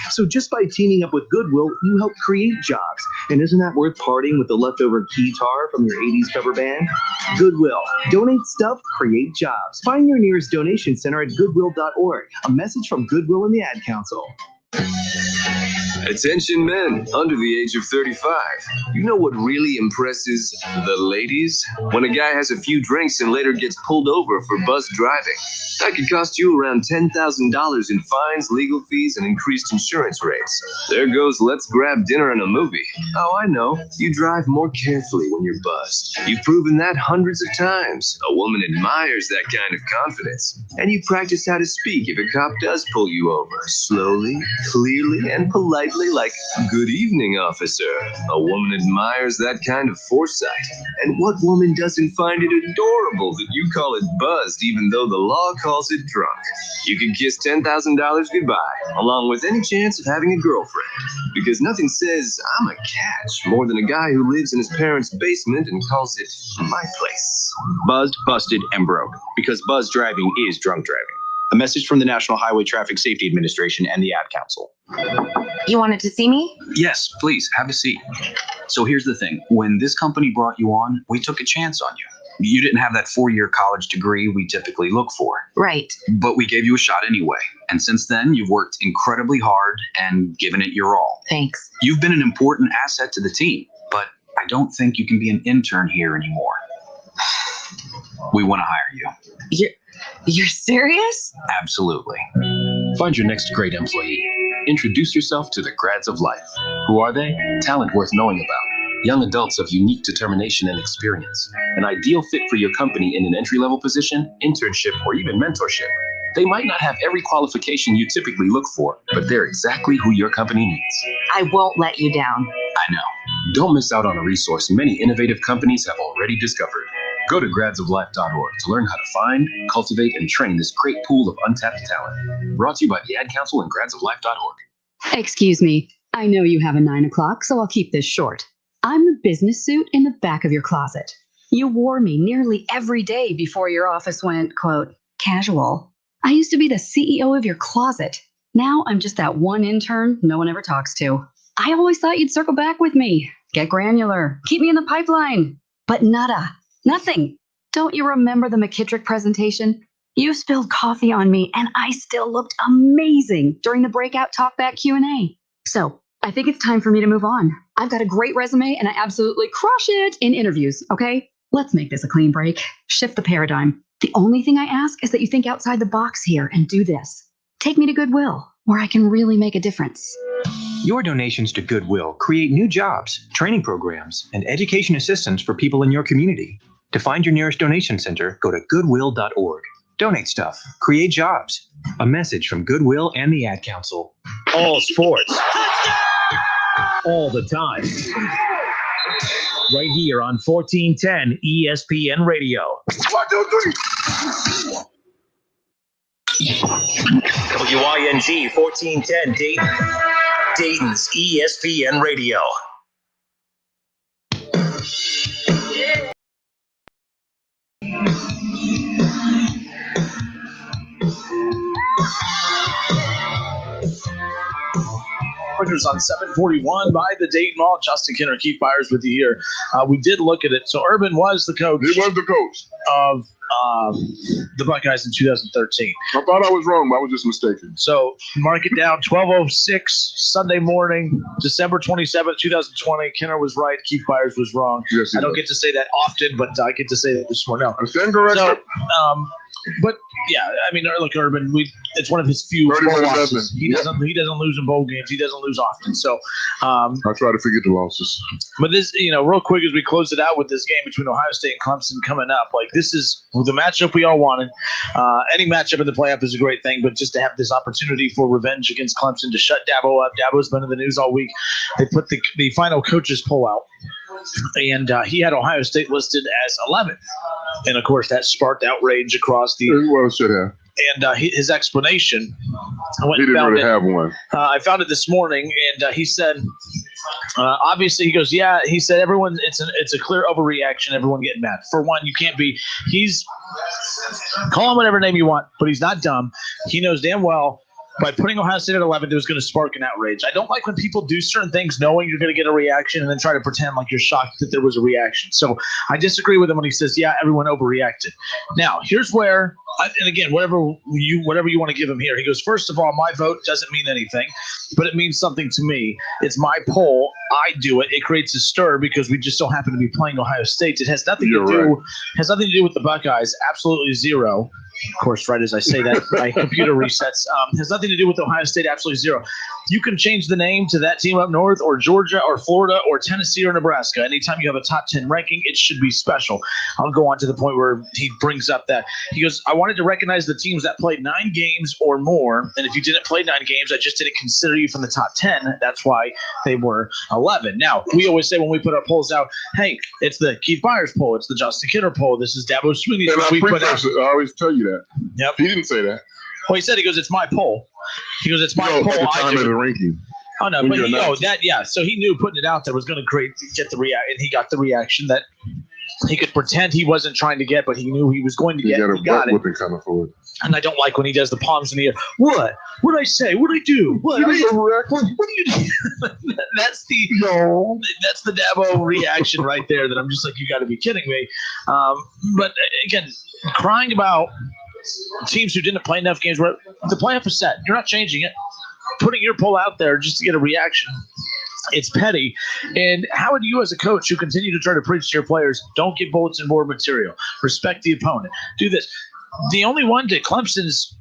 So just by teaming up with Goodwill, you help create jobs. And isn't that worth parting with the leftover keytar from your 80s cover band? Goodwill. Donate stuff, create jobs. Find your nearest donation center at goodwill.org. A message from Goodwill and the Ad Council. Attention men under the age of 35. You know what really impresses the ladies? When a guy has a few drinks and later gets pulled over for buzz driving. That could cost you around $10,000 in fines, legal fees, and increased insurance rates. There goes let's grab dinner and a movie. Oh, I know. You drive more carefully when you're buzzed. You've proven that hundreds of times. A woman admires that kind of confidence. And you practice how to speak if a cop does pull you over. Slowly, clearly, and politely like, "Good evening, officer." A woman admires that kind of foresight. And what woman doesn't find it adorable that you call it buzzed even though the law calls it drunk? You could kiss $10,000 goodbye, along with any chance of having a girlfriend. Because nothing says I'm a catch more than a guy who lives in his parents' basement and calls it my place. Buzzed, busted, and broke. Because buzz driving is drunk driving. A message from the National Highway Traffic Safety Administration and the Ad Council. You wanted to see me? Yes, please, have a seat. So here's the thing. When this company brought you on, we took a chance on you. You didn't have that 4-year college degree we typically look for. Right. But we gave you a shot anyway. And since then, you've worked incredibly hard and given it your all. Thanks. You've been an important asset to the team, but I don't think you can be an intern here anymore. We want to hire you. You're serious? Absolutely. Find your next great employee. Introduce yourself to the grads of life. Who are they? Talent worth knowing about. Young adults of unique determination and experience. An ideal fit for your company in an entry-level position, internship, or even mentorship. They might not have every qualification you typically look for, but they're exactly who your company needs. I won't let you down. I know. Don't miss out on a resource many innovative companies have already discovered. Go to gradsoflife.org to learn how to find, cultivate, and train this great pool of untapped talent. Brought to you by the Ad Council and gradsoflife.org. Excuse me. I know you have a 9 o'clock, so I'll keep this short. I'm the business suit in the back of your closet. You wore me nearly every day before your office went, quote, casual. I used to be the CEO of your closet. Now I'm just that one intern no one ever talks to. I always thought you'd circle back with me. Get granular. Keep me in the pipeline. But nada. Nothing. Don't you remember the McKittrick presentation? You spilled coffee on me, and I still looked amazing during the breakout talkback Q&A. So I think it's time for me to move on. I've got a great resume, and I absolutely crush it in interviews, okay? Let's make this a clean break. Shift the paradigm. The only thing I ask is that you think outside the box here and do this. Take me to Goodwill, where I can really make a difference. Your donations to Goodwill create new jobs, training programs, and education assistance for people in your community. To find your nearest donation center, go to goodwill.org. Donate stuff. Create jobs. A message from Goodwill and the Ad Council. All sports. All the time. Right here on 1410 ESPN Radio. 1, 2, 3. WING 1410 Dayton. Dayton's ESPN Radio. On 741 by the Dayton Mall. Justin Kinner, Keith Byars with you here. We did look at it. So Urban was the coach. He was the coach of the Buckeyes in 2013. I thought I was wrong, but I was just mistaken. So mark it down. 12:06 Sunday morning, December 27th, 2020. Kinner was right. Keith Byars was wrong. Yes, I don't get to say that often, but I get to say that this morning. I stand corrected. So, but yeah, I mean, look, Urban. It's one of his few losses. He doesn't lose in bowl games. He doesn't lose often. So I try to forget the losses. But this, real quick as we close it out with this game between Ohio State and Clemson coming up, like this is the matchup we all wanted. Any matchup in the playoff is a great thing, but just to have this opportunity for revenge against Clemson to shut Dabo up. Dabo's been in the news all week. They put the final coaches poll out, and he had Ohio State listed as 11th. And, of course, that sparked outrage across the – well, it should have. And his explanation – he didn't really have one. I found it this morning, and he said obviously, he goes, yeah, he said everyone – it's a clear overreaction, everyone getting mad. For one, you can't be – he's – call him whatever name you want, but he's not dumb. He knows damn well – by putting Ohio State at 11, it was going to spark an outrage. I don't like when people do certain things knowing you're going to get a reaction and then try to pretend like you're shocked that there was a reaction. So I disagree with him when he says, yeah, everyone overreacted. Now, here's where and again, whatever you want to give him here. He goes, first of all, my vote doesn't mean anything, but it means something to me. It's my poll. I do it. It creates a stir because we just so happen to be playing Ohio State. It has nothing to do has nothing to do with the Buckeyes. Absolutely zero. Of course, right as I say that, my computer resets. Has nothing to do with Ohio State, absolutely zero. You can change the name to that team up north or Georgia or Florida or Tennessee or Nebraska. Anytime you have a top 10 ranking, it should be special. I'll go on to the point where he brings up that. He goes, I wanted to recognize the teams that played 9 games or more, and if you didn't play 9 games, I just didn't consider you from the top 10. That's why they were 11. Now, we always say when we put our polls out, hey, it's the Keith Byars poll, it's the Justin Kinner poll, this is Dabo Sweeney's. And I always tell you that. Yep. He didn't say that. Well, he said, he goes, it's my poll. He goes, it's my poll. At the time of the ranking. Oh, no, but yeah. So he knew putting it out there was going to get the reaction, and he got the reaction that he could pretend he wasn't trying to get, but he knew he was going to get. He got it. Kind of forward. And I don't like when he does the palms in the air. What? What'd I say? What'd I do? What do you do? That's the Dabo reaction right there that I'm just like, you got to be kidding me. But again, crying about teams who didn't play enough games, where the playoff is set. You're not changing it. Putting your poll out there just to get a reaction, it's petty. And how would you as a coach who continue to try to preach to your players, don't get bulletin board material, respect the opponent, do this. The only one to Clemson's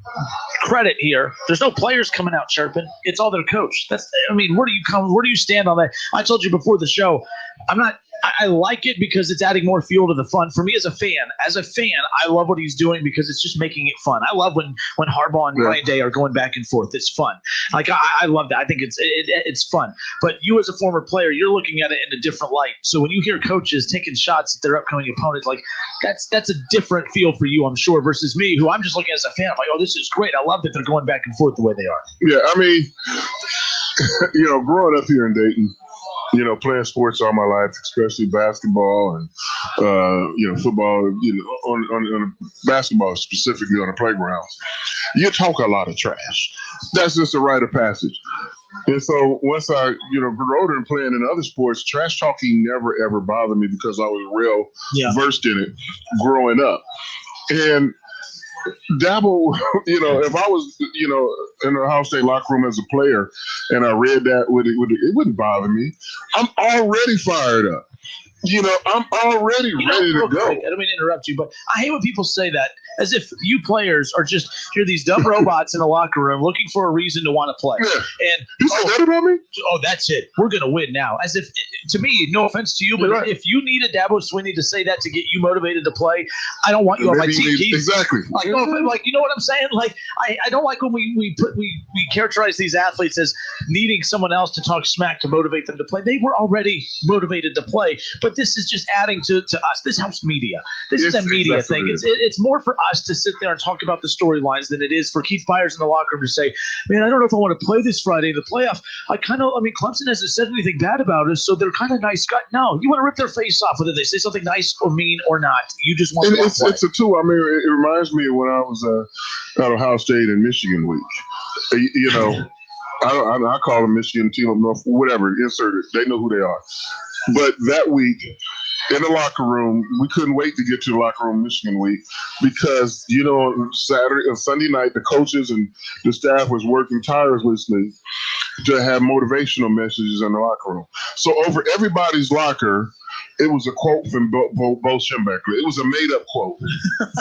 credit here, there's no players coming out chirping. It's all their coach. Where do you stand on that? I told you before the show, I like it because it's adding more fuel to the fun. For me as a fan, I love what he's doing because it's just making it fun. I love when Harbaugh and Ryan Day are going back and forth. It's fun. Like I love that. I think it's fun. But you as a former player, you're looking at it in a different light. So when you hear coaches taking shots at their upcoming opponents, like that's a different feel for you, I'm sure, versus me, who I'm just looking as a fan. I'm like, oh, this is great. I love that they're going back and forth the way they are. Yeah, I mean, growing up here in Dayton, playing sports all my life, especially basketball and, football, on basketball specifically on the playgrounds, you talk a lot of trash. That's just a rite of passage. And so once I, grew older and playing in other sports, trash talking never ever bothered me because I was real versed in it growing up. And Dabble, if I was, in the Ohio State locker room as a player and I read that, it wouldn't bother me. I'm already fired up. I'm already ready to go. Quick, I don't mean to interrupt you, but I hate when people say that as if you players are just you're these dumb robots in a locker room looking for a reason to want to play. Yeah. And you say that about me? Oh, that's it. We're gonna win now. As if, to me, no offense to you, but if you need a Dabo Swinney to say that to get you motivated to play, I don't want you on my team. Exactly. Like, no offense, like, you know what I'm saying? Like, I don't like when we characterize these athletes as needing someone else to talk smack to motivate them to play. They were already motivated to play, but this is just adding to us. This helps media. This is a media thing. It's more for us to sit there and talk about the storylines than it is for Keith Byars in the locker room to say, man, I don't know if I want to play this Friday in the playoff. Clemson hasn't said anything bad about us, so they're kind of nice guys. No, you want to rip their face off whether they say something nice or mean or not. You just want to play. It's a tool. It reminds me of when I was at Ohio State and Michigan week. I call them Michigan team of North, whatever, insert it. They know who they are. But that week, in the locker room, we couldn't wait to get to the locker room Michigan week because, Sunday night, the coaches and the staff was working tirelessly to have motivational messages in the locker room. So over everybody's locker, it was a quote from Bo Schembechler. It was a made-up quote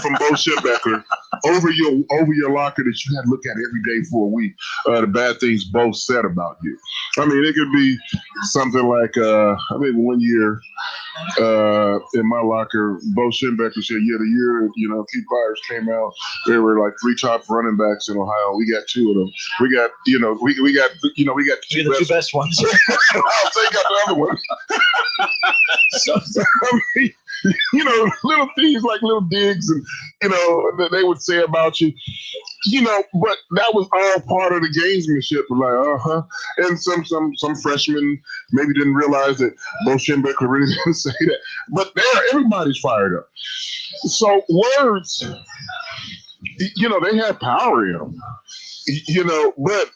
from Bo Schembechler over your locker that you had to look at every day for a week. The bad things Bo said about you. It could be something like, one year in my locker, Bo Schembechler said, the year, Keith Byars came out, there were like 3 top running backs in Ohio. We got 2 of them. We got, we got the 2 best ones. I'll take out the other one. Little things like little digs and, that they would say about you, but that was all part of the gamesmanship. Like, And some freshmen maybe didn't realize that Bo Schembechler really didn't say that. But everybody's fired up. So words, they have power in them, but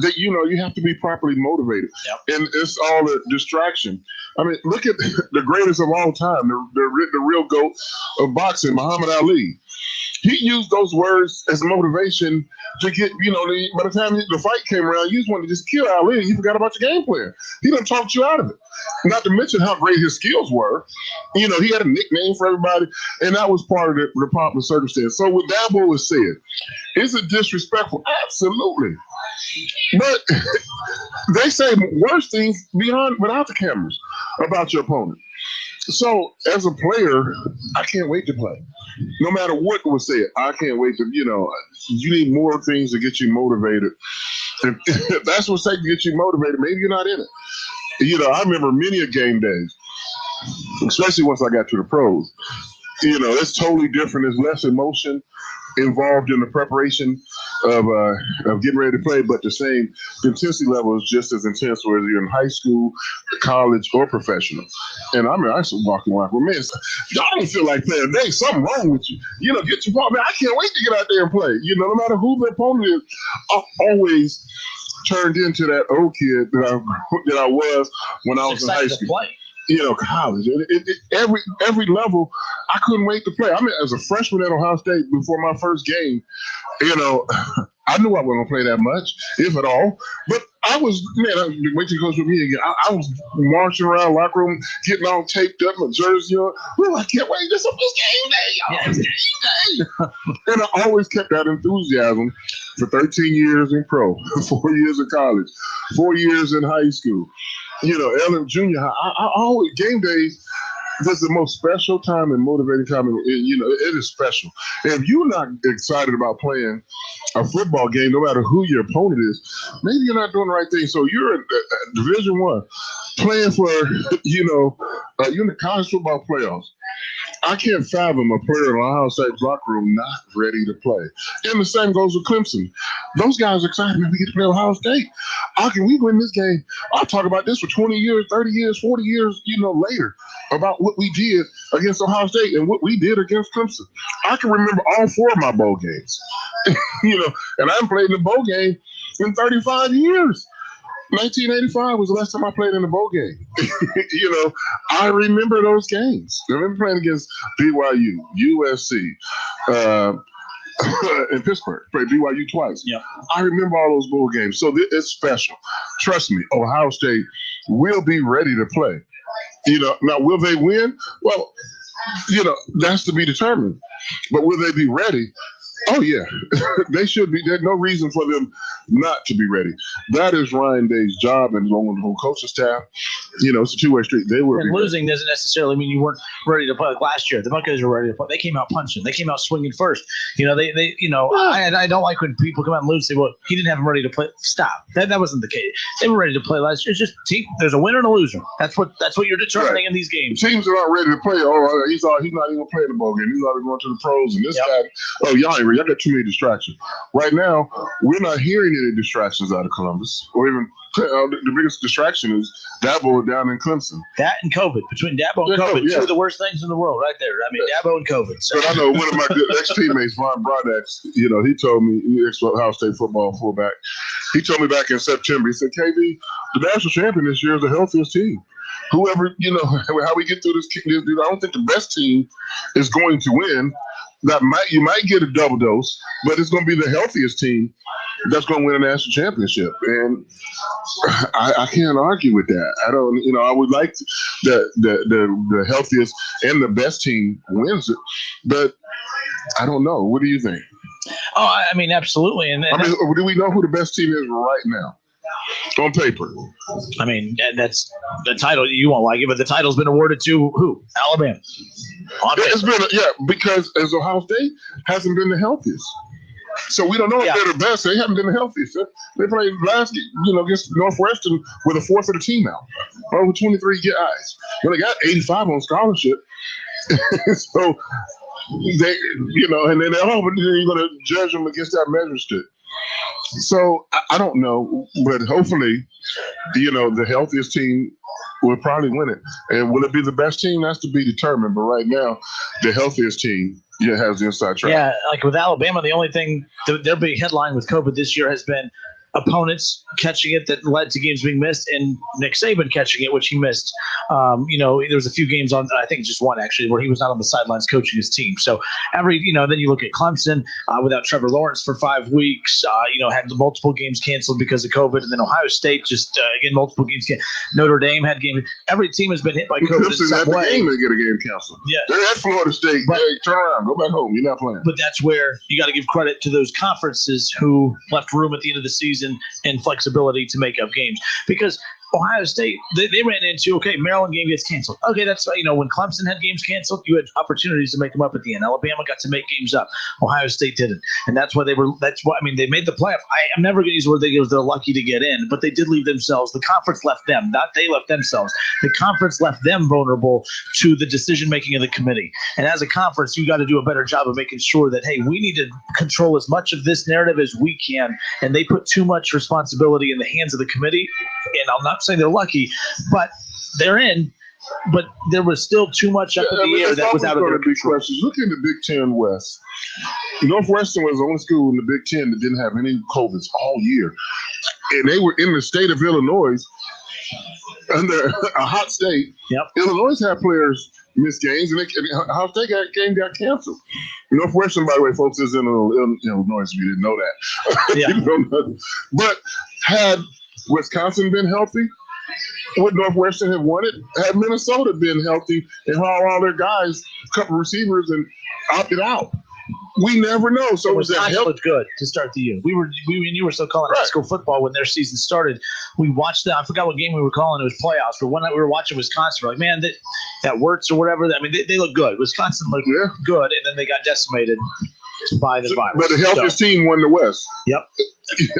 that you have to be properly motivated. Yep. And it's all a distraction. Look at the greatest of all time, the real GOAT of boxing, Muhammad Ali. He used those words as motivation to get, by the time the fight came around, you just wanted to just kill Ali and you forgot about your game plan. He done talked you out of it. Not to mention how great his skills were. He had a nickname for everybody, and that was part of the popular circumstance. So what Dabo was said, is it disrespectful? Absolutely. But they say worse things without the cameras about your opponent. So as a player, I can't wait to play. No matter what was said, I can't wait to, you need more things to get you motivated. And if that's what's taking to get you motivated, maybe you're not in it. I remember many a game days, especially once I got to the pros. It's totally different. There's less emotion involved in the preparation of getting ready to play, but the same intensity level is just as intense whether you're in high school, college, or professional. And I used to walk in like, well, man, y'all don't feel like playing. There's something wrong with you. Get your ball. Man, I can't wait to get out there and play. No matter who the opponent is, I've always turned into that old kid that I was when I was in high school. College. Every level, I couldn't wait to play. As a freshman at Ohio State, before my first game, I knew I wasn't going to play that much, if at all. But I was, wait till he goes with me again. I was marching around locker room, getting all taped up, my jersey on. I can't wait. This is game day, y'all. It's game day. And I always kept that enthusiasm for 13 years in pro, 4 years in college, 4 years in high school. Junior high. I always, game days, this is the most special time and motivating time. It is special. And if you're not excited about playing a football game, no matter who your opponent is, maybe you're not doing the right thing. So you're in Division I, playing for, you're in the college football playoffs. I can't fathom a player in the Ohio State locker room not ready to play. And the same goes with Clemson. Those guys are excited when we get to play Ohio State. How can we win this game? I'll talk about this for 20 years, 30 years, 40 years, later about what we did against Ohio State and what we did against Clemson. I can remember all 4 of my bowl games, and I haven't played in a bowl game in 35 years. 1985 was the last time I played in a bowl game. I remember those games. I remember playing against BYU, USC, in Pittsburgh. Played BYU twice. Yeah. I remember all those bowl games. So it's special. Trust me, Ohio State will be ready to play. Now will they win? Well, that's to be determined. But will they be ready? Oh, yeah. They should be. There's no reason for them not to be ready. That is Ryan Day's job and along with the whole coaching staff. It's a two-way street. They were. And losing doesn't necessarily mean you weren't ready to play. Like last year, the Buckeyes were ready to play. They came out punching. They came out swinging first. I don't like when people come out and lose and say, well, he didn't have them ready to play. Stop. That wasn't the case. They were ready to play last year. It's just there's a winner and a loser. That's what you're determining in these games. Teams are not ready to play. Oh, he's not even playing the ball game. He's already going to the pros and this guy. Oh, y'all got too many distractions. Right now, we're not hearing any distractions out of Columbus, or even the biggest distraction is Dabo down in Clemson. That and COVID. Between Dabo and COVID, two of the worst things in the world right there. I mean, Dabo and COVID. So. But I know one of my good ex-teammates, Von Brodax, he told me, ex-Ohio State football fullback, he told me back in September, he said, KB, the national champion this year is the healthiest team. Whoever, how we get through this, I don't think the best team is going to win. You might get a double dose, but it's going to be the healthiest team that's going to win a national championship. And I can't argue with that. I don't, I would like the healthiest and the best team wins it, but I don't know. What do you think? Oh, I mean, absolutely. And do we know who the best team is right now? On paper. I mean, that's the title. You won't like it, but the title's been awarded to who? Alabama. It's been, because as Ohio State hasn't been the healthiest. So we don't know if they're the best. They haven't been the healthiest. They played last, against Northwestern with a fourth of the team out. Over 23 guys. Well, they got 85 on scholarship. So they, and then you're going to judge them against that measure stick. So I don't know, but hopefully, the healthiest team will probably win it. And will it be the best team? That's to be determined. But right now, the healthiest team has the inside track. Yeah, like with Alabama, the only thing, their big headline with COVID this year has been opponents catching it that led to games being missed, and Nick Saban catching it, which he missed. There was a few games on, I think just one actually, where he was not on the sidelines coaching his team. So then you look at Clemson without Trevor Lawrence for 5 weeks, had multiple games canceled because of COVID, and then Ohio State just, again, multiple games canceled. Notre Dame had games. Every team has been hit by COVID in some way. Game, they get a game canceled. Yeah. They're at Florida State. Hey, turn around. Go back home. You're not playing. But that's where you got to give credit to those conferences who left room at the end of the season and flexibility to make up games, because Ohio State, they ran into, Maryland game gets canceled. Okay, that's, when Clemson had games canceled, you had opportunities to make them up at the end. Alabama got to make games up. Ohio State didn't. And they made the playoff. I'm never going to use the word they're lucky to get in, but they did leave themselves. The conference left them, not they left themselves. The conference left them vulnerable to the decision-making of the committee. And as a conference, you got to do a better job of making sure that, hey, we need to control as much of this narrative as we can. And they put too much responsibility in the hands of the committee. And I'm not saying they're lucky, but they're in. But there was still too much up in the air that was out of their control. Look in the Big Ten West. Northwestern was the only school in the Big Ten that didn't have any COVIDs all year. And they were in the state of Illinois under a hot state. Yep. Illinois had players miss games, and Ohio State game got canceled. Northwestern, by the way, folks, is in Illinois, if you didn't know that. Yeah. But had Wisconsin been healthy, would Northwestern have won it? Had Minnesota been healthy and hauled all their guys, a couple receivers, and opted out? We never know. So Wisconsin looked good to start the year. You were still calling high school football when their season started. We watched that. I forgot what game we were calling. It was playoffs. But one night we were watching Wisconsin. We're like, man, that Wirtz or whatever. I mean, they look good. Wisconsin looked good, and then they got decimated by the virus. But the healthiest team won the West. Yep.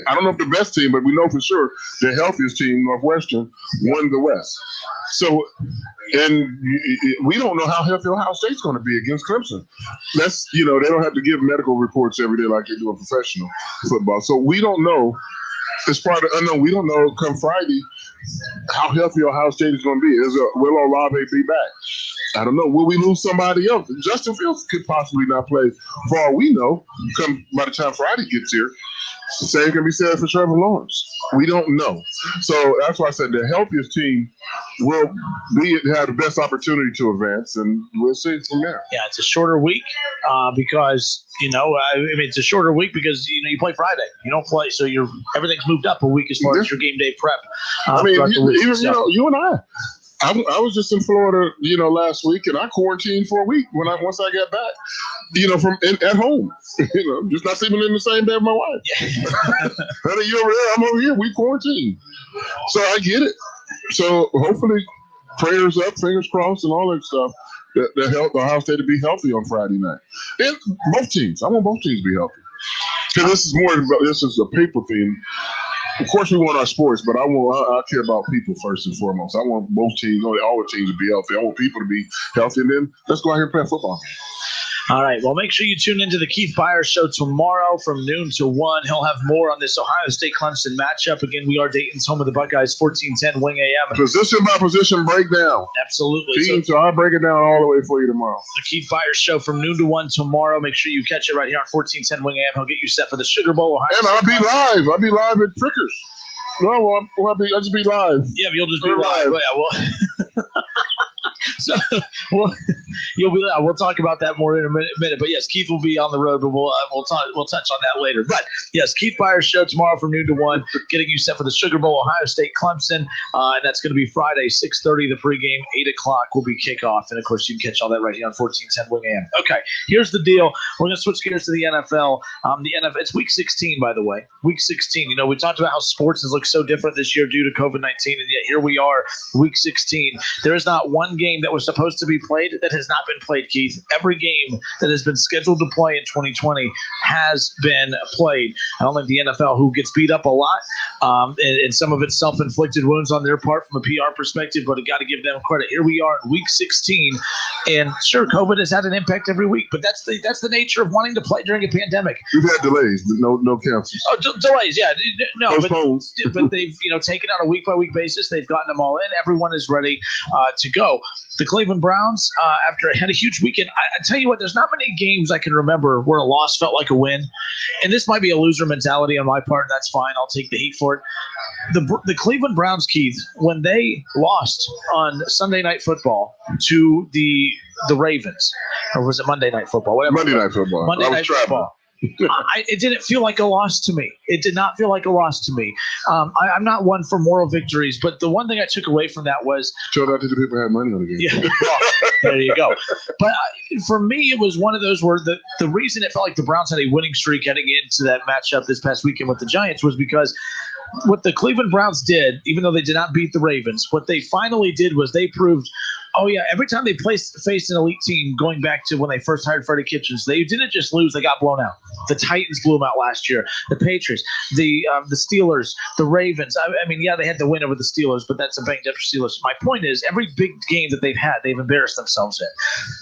I don't know if the best team, but we know for sure the healthiest team, Northwestern, won the West. So, and we don't know how healthy Ohio State's going to be against Clemson. That's, they don't have to give medical reports every day like they do in professional football. So we don't know. It's part of the unknown. We don't know come Friday how healthy Ohio State is going to be. Will Olave be back? I don't know. Will we lose somebody else? Justin Fields could possibly not play for all we know by the time Friday gets here. The same can be said for Trevor Lawrence. We don't know. So that's why I said the healthiest team will have the best opportunity to advance, and we'll see from there. Yeah, it's a shorter week because it's a shorter week because you play Friday. You don't play, so everything's moved up a week as far as your game day prep. You and I was just in Florida, last week, and I quarantined for a week once I got back, from at home, just not sleeping in the same bed with my wife. Yeah. Honey, you over there, I'm over here. We quarantine, so I get it. So hopefully, prayers up, fingers crossed, and all that stuff. That help the Ohio State to be healthy on Friday night. And both teams, I want both teams to be healthy because this is a people thing. Of course, we want our sports, but I care about people first and foremost. I want both teams, all the teams to be healthy. I want people to be healthy, and then let's go out here and play football. All right. Well, make sure you tune into the Keith Byars Show tomorrow from noon to 1. He'll have more on this Ohio State-Clemson matchup. Again, we are Dayton's home of the Buckeyes, 1410 Wing AM. Position by position breakdown. Absolutely. So I'll break it down all the way for you tomorrow. The Keith Byars Show from noon to 1 tomorrow. Make sure you catch it right here on 1410 Wing AM. He'll get you set for the Sugar Bowl. And I'll be live. I'll be live at Trickers. No, I'll just be live. Yeah, but you'll just be live. Yeah, so you'll be. We'll talk about that more in a minute. But yes, Keith will be on the road, but we'll touch on that later. But yes, Keith Byars Show tomorrow from noon to 1, getting you set for the Sugar Bowl, Ohio State, Clemson, and that's going to be Friday, 6:30. The pregame, 8:00 will be kickoff, and of course you can catch all that right here on 1410 Wing AM. Okay, here's the deal. We're going to switch gears to the NFL. The NFL. It's Week 16, by the way. Week 16. We talked about how sports has looked so different this year due to COVID-19, and yet here we are, Week 16. There is not one game that was supposed to be played that has not been played, Keith. Every game that has been scheduled to play in 2020 has been played. I don't think the NFL, who gets beat up a lot, and some of it's self-inflicted wounds on their part from a PR perspective, but I got to give them credit. Here we are in Week 16, and sure, COVID has had an impact every week, but that's the nature of wanting to play during a pandemic. We've had delays, but no cancels. Oh, delays, yeah. No, postpones. But they've taken on a week-by-week basis. They've gotten them all in. Everyone is ready to go. The Cleveland Browns, after had a huge weekend, I tell you what, there's not many games I can remember where a loss felt like a win. And this might be a loser mentality on my part. That's fine. I'll take the heat for it. The Cleveland Browns, Keith, when they lost on Sunday Night Football to the Ravens, or was it Monday Night Football? Whatever. Monday Night Football. Monday Night Football. It didn't feel like a loss to me. It did not feel like a loss to me. I'm not one for moral victories, but the one thing I took away from that was showed out to the people who had money on the game. Yeah, there you go. But for me, it was one of those where the reason it felt like the Browns had a winning streak heading into that matchup this past weekend with the Giants was because what the Cleveland Browns did, even though they did not beat the Ravens, what they finally did was they proved, oh, yeah, every time they faced an elite team going back to when they first hired Freddie Kitchens, they didn't just lose, they got blown out. The Titans blew them out last year. The Patriots, the Steelers, the Ravens. I mean, yeah, they had to win over the Steelers, but that's a banged-up Steelers. My point is, every big game that they've had, they've embarrassed themselves in.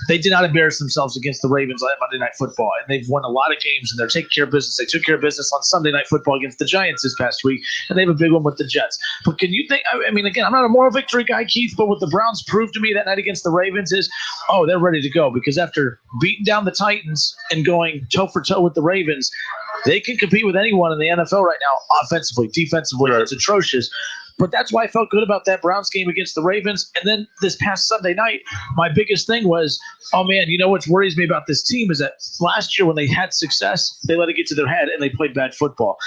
They did not embarrass themselves against the Ravens on Monday Night Football, and they've won a lot of games, and they're taking care of business. They took care of business on Sunday Night Football against the Giants this past week, and they have a big one with the Jets. But can you think, I mean, again, I'm not a moral victory guy, Keith, but what the Browns proved to me that night against the Ravens is, oh, they're ready to go, because after beating down the Titans and going toe-for-toe with the Ravens, they can compete with anyone in the NFL right now, offensively, defensively. Right. It's atrocious. But that's why I felt good about that Browns game against the Ravens. And then this past Sunday night, my biggest thing was, oh, man, you know what worries me about this team is that last year when they had success, they let it get to their head and they played bad football.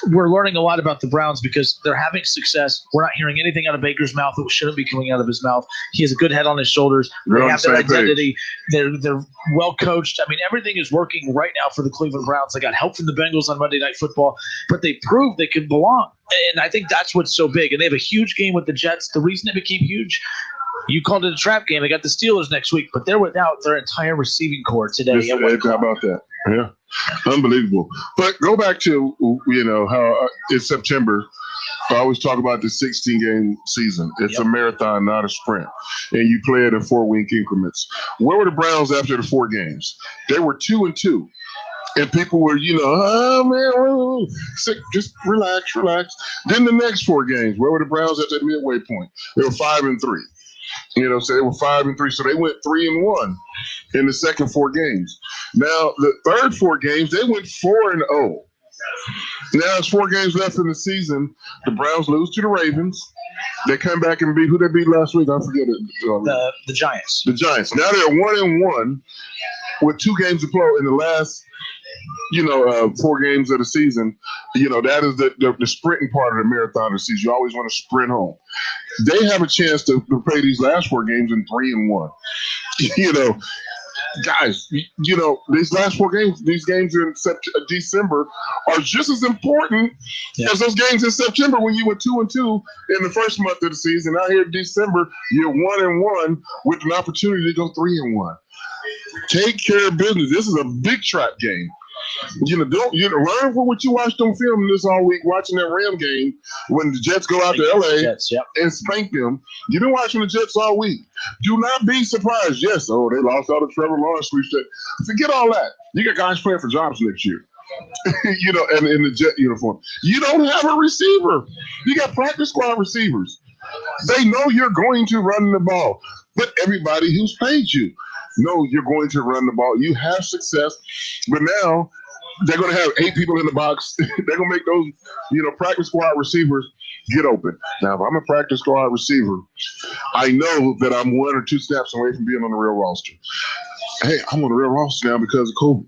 We're learning a lot about the Browns because they're having success. We're not hearing anything out of Baker's mouth that shouldn't be coming out of his mouth. He has a good head on his shoulders. They have their identity. They're well coached. I mean, everything is working right now for the Cleveland Browns. They got help from the Bengals on Monday Night Football, but they proved they could belong. And I think that's what's so big. And they have a huge game with the Jets. The reason it became huge, you called it a trap game. They got the Steelers next week, but they're without their entire receiving core today. How about that? Yeah, unbelievable. But go back to, how in September, I always talk about the 16-game season. It's a marathon, not a sprint. And you play it in 4-week increments. Where were the Browns after the 4 games? They were 2-2. And people were, oh, man, sick, just relax. Then the next 4 games, where were the Browns at the midway point? They were 5-3. So they were 5-3. So they went 3-1 in the second 4 games. Now, the third 4 games, they went 4-0. Now it's 4 games left in the season. The Browns lose to the Ravens. They come back and beat who they beat last week. I forget it. The Giants. The Giants. Now they're 1-1 with 2 games to play in the last, 4 games of the season. That is the sprinting part of the marathon of the season. You always want to sprint home. They have a chance to play these last 4 games in 3-1. Guys, these last 4 games, these games in December are just as important as those games in September when you were 2-2 in the first month of the season. Now here in December, you're 1-1 with an opportunity to go 3-1. Take care of business. This is a big trap game. Don't learn from what you watched on film this all week, watching that Ram game when the Jets go out to LA and spank them. You've been watching the Jets all week. Do not be surprised. Yes, they lost out of Trevor Lawrence. Forget all that. You got guys playing for jobs next year. And in the Jet uniform. You don't have a receiver. You got practice squad receivers. They know you're going to run the ball, but everybody who's paid you know you're going to run the ball. You have success, but now they're going to have 8 people in the box. They're going to make those, practice squad receivers get open. Now, if I'm a practice squad receiver, I know that I'm 1 or 2 steps away from being on the real roster. Hey, I'm on the real roster now because of COVID.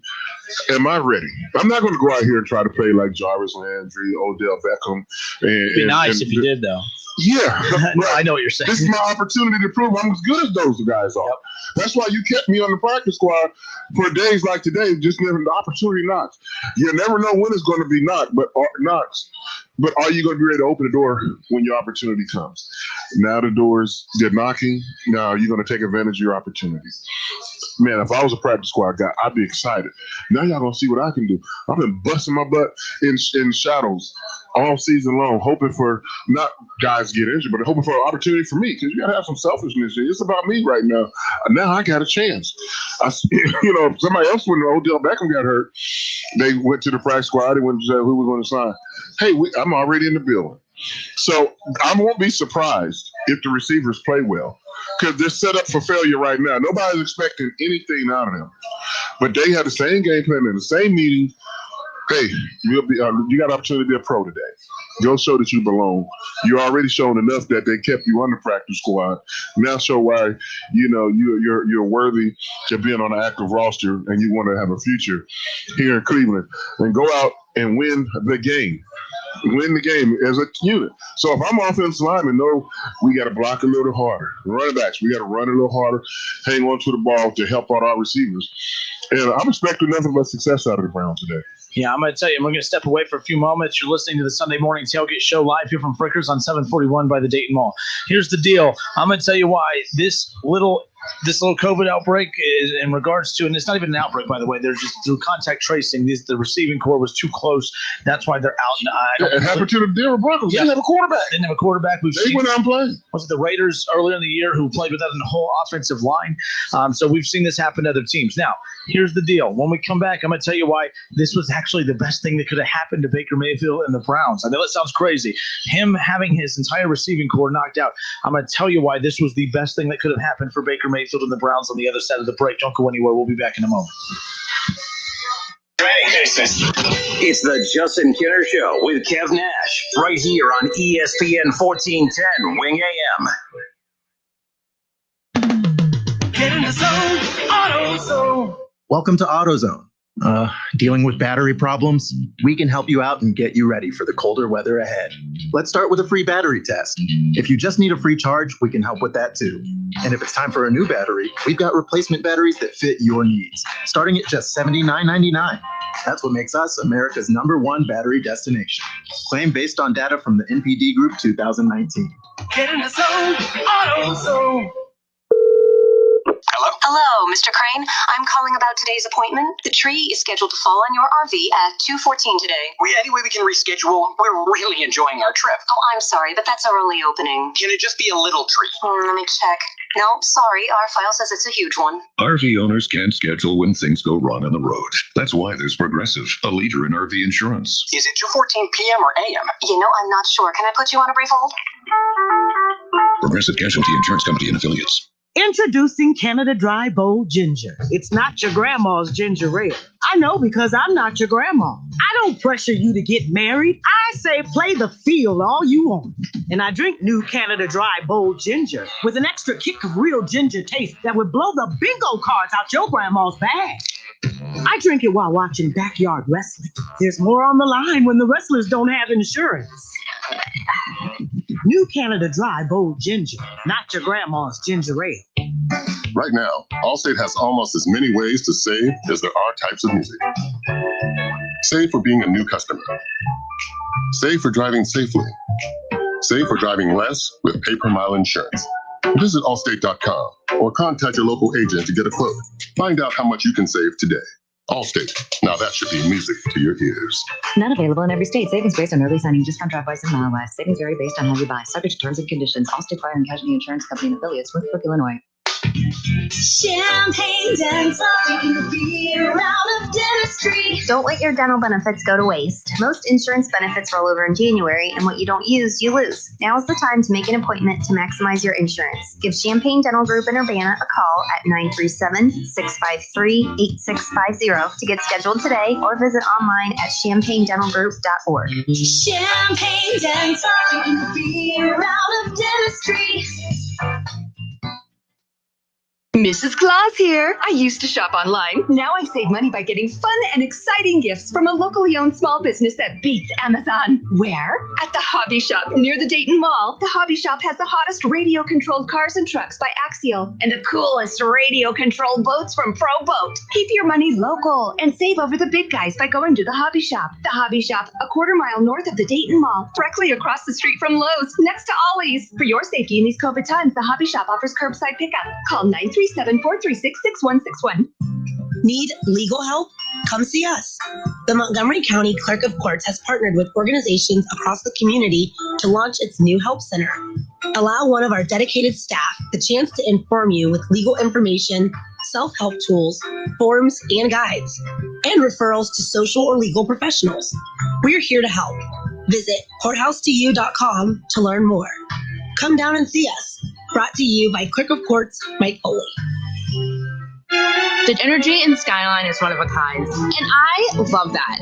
Am I ready? I'm not going to go out here and try to play like Jarvis Landry, Odell Beckham. It'd be nice if you did, though. Yeah. No, I know what you're saying. This is my opportunity to prove I'm as good as those guys are. Yep. That's why you kept me on the practice squad for days like today. Just never the opportunity knocks. You never know when it's going to be knocked, but knocks. But are you going to be ready to open the door when your opportunity comes? Now the doors, they're knocking. Now you're going to take advantage of your opportunities. Man, if I was a practice squad guy, I'd be excited. Now y'all going to see what I can do. I've been busting my butt in shadows all season long, hoping for not guys get injured, but hoping for an opportunity for me, because you got to have some selfishness. It's about me right now. Now I got a chance. Somebody else, when Odell Beckham got hurt, they went to the practice squad. They went to who was going to sign. Hey, I'm already in the building. So I won't be surprised if the receivers play well, because they're set up for failure right now. Nobody's expecting anything out of them. But they had the same game plan in the same meeting. Hey, you got an opportunity to be a pro today. Go show that you belong. You already shown enough that they kept you on the practice squad. Now show why you're worthy of being on an active roster and you want to have a future here in Cleveland. And go out and win the game. Win the game as a unit. So if I'm offensive lineman, we got to block a little harder. Running backs, we got to run a little harder, hang on to the ball to help out our receivers. And I'm expecting nothing but success out of the Browns today. Yeah, I'm going to tell you, we're going to step away for a few moments. You're listening to the Sunday Morning Tailgate Show live here from Frickers on 741 by the Dayton Mall. Here's the deal. I'm going to tell you why this little COVID outbreak is in regards to, and it's not even an outbreak, by the way. They're just through contact tracing. The receiving core was too close. That's why they're out. It happened to the Denver Broncos. They didn't have a quarterback. They didn't have a quarterback. They went out and played. Was it the Raiders earlier in the year who played without a whole offensive line? So we've seen this happen to other teams. Now, here's the deal. When we come back, I'm going to tell you why this was actually the best thing that could have happened to Baker Mayfield and the Browns. I know it sounds crazy. Him having his entire receiving core knocked out. I'm going to tell you why this was the best thing that could have happened for Baker Mayfield and the Browns on the other side of the break. Don't go anywhere. We'll be back in a moment. It's the Justin Kinner Show with Kev Nash, right here on ESPN 1410 Wing AM. Get in the zone, AutoZone. Welcome to AutoZone. Dealing with battery problems? We can help you out and get you ready for the colder weather ahead. Let's start with a free battery test. If you just need a free charge, we can help with that too. And if it's time for a new battery, we've got replacement batteries that fit your needs, starting at just $79.99. That's what makes us America's #1 battery destination. Claim based on data from the NPD Group 2019. Get in the zone, AutoZone. Hello, Mr. Crane. I'm calling about today's appointment. The tree is scheduled to fall on your RV at 2:14 today. Any way we can reschedule? We're really enjoying our trip. Oh, I'm sorry, but that's our only opening. Can it just be a little tree? Let me check. No, sorry. Our file says it's a huge one. RV owners can't schedule when things go wrong on the road. That's why there's Progressive, a leader in RV insurance. Is it 2:14 p.m. or a.m.? I'm not sure. Can I put you on a brief hold? Progressive Casualty Insurance Company and Affiliates. Introducing Canada Dry Bold Ginger. It's not your grandma's ginger ale. I know because I'm not your grandma. I don't pressure you to get married. I say play the field all you want. And I drink new Canada Dry Bold Ginger with an extra kick of real ginger taste that would blow the bingo cards out your grandma's bag. I drink it while watching backyard wrestling. There's more on the line when the wrestlers don't have insurance. New Canada Dry Bold Ginger, not your grandma's ginger ale. Right now, Allstate has almost as many ways to save as there are types of music. Save for being a new customer. Save for driving safely. Save for driving less with pay-per-mile insurance. Visit allstate.com or contact your local agent to get a quote. Find out how much you can save today. Allstate. Now that should be music to your ears. Not available in every state. Savings based on early signing, discount drive-bys, and mile-wise. Savings vary based on how you buy. Subject to terms and conditions. Allstate Fire and Casualty Insurance Company and affiliates, Northbrook, Illinois. Champagne Dental, taking the fear out of dentistry. Don't let your dental benefits go to waste. Most insurance benefits roll over in January, and what you don't use, you lose. Now is the time to make an appointment to maximize your insurance. Give Champagne Dental Group in Urbana a call at 937-653-8650 to get scheduled today, or visit online at champagnedentalgroup.org. Champagne Dental, taking the fear out of dentistry. Mrs. Claus here. I used to shop online. Now I save money by getting fun and exciting gifts from a locally owned small business that beats Amazon. Where? At the Hobby Shop near the Dayton Mall. The Hobby Shop has the hottest radio-controlled cars and trucks by Axial and the coolest radio-controlled boats from Pro Boat. Keep your money local and save over the big guys by going to the Hobby Shop. The Hobby Shop, a quarter-mile north of the Dayton Mall, directly across the street from Lowe's, next to Ollie's. For your safety in these COVID times, the Hobby Shop offers curbside pickup. Call 937-436-6161. Need legal help? Come see us. The Montgomery County Clerk of Courts has partnered with organizations across the community to launch its new help center. Allow one of our dedicated staff the chance to inform you with legal information, self-help tools, forms, and guides, and referrals to social or legal professionals. We're here to help. Visit courthousetoyou.com to learn more. Come down and see us. Brought to you by Clerk of Courts, Mike Foley. The energy in Skyline is one of a kind, and I love that.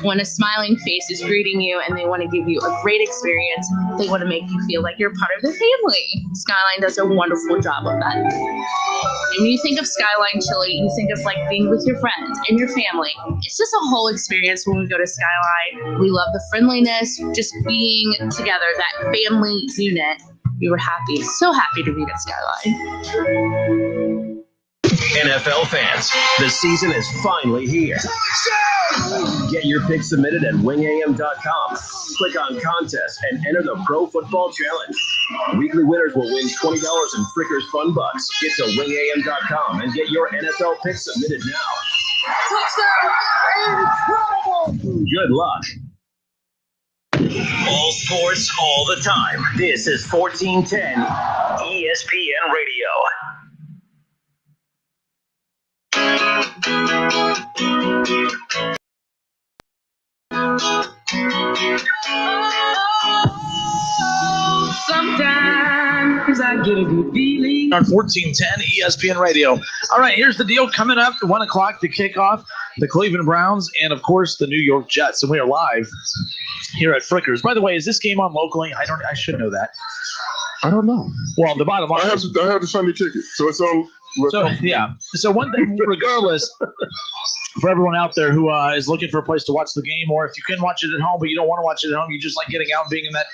When a smiling face is greeting you and they want to give you a great experience, they want to make you feel like you're part of the family. Skyline does a wonderful job of that. And when you think of Skyline Chili, you think of like being with your friends and your family. It's just a whole experience when we go to Skyline. We love the friendliness, just being together, that family unit. We were happy, so happy to be at Skyline. NFL fans, the season is finally here. Get your picks submitted at wingam.com. Click on contest and enter the Pro Football Challenge. Weekly winners will win $20 in Frickers Fun Bucks. Get to wingam.com and get your NFL picks submitted now. Touchdown! Good luck. All sports, all the time. This is 1410 ESPN Radio. Sometimes I get a good feeling. On 1410 ESPN Radio. All right, here's the deal. Coming up at 1 o'clock to kick off the Cleveland Browns and, of course, the New York Jets. And we are live here at Frickers. By the way, is this game on locally? I should know that. I don't know. Well, the bottom line I have the Sunday ticket, so it's on. So, yeah. So one thing, regardless, for everyone out there who is looking for a place to watch the game, or if you can watch it at home, but you don't want to watch it at home, you just like getting out and being in that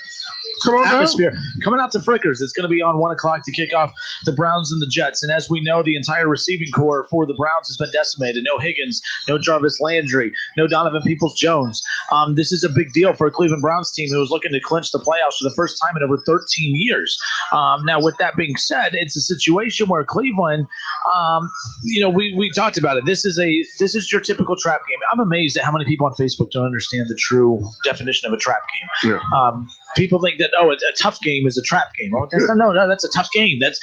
atmosphere. Coming out to Frickers. It's going to be on 1 o'clock to kick off the Browns and the Jets. And as we know, the entire receiving core for the Browns has been decimated. No Higgins, no Jarvis Landry, no Donovan Peoples-Jones. This is a big deal for a Cleveland Browns team who is looking to clinch the playoffs for the first time in over 13 years. Now, with that being said, it's a situation where Cleveland, we talked about it. This is your typical trap game. I'm amazed at how many people on Facebook don't understand the true definition of a trap game. Yeah. People think that a tough game is a trap game. Oh, no, that's a tough game. That's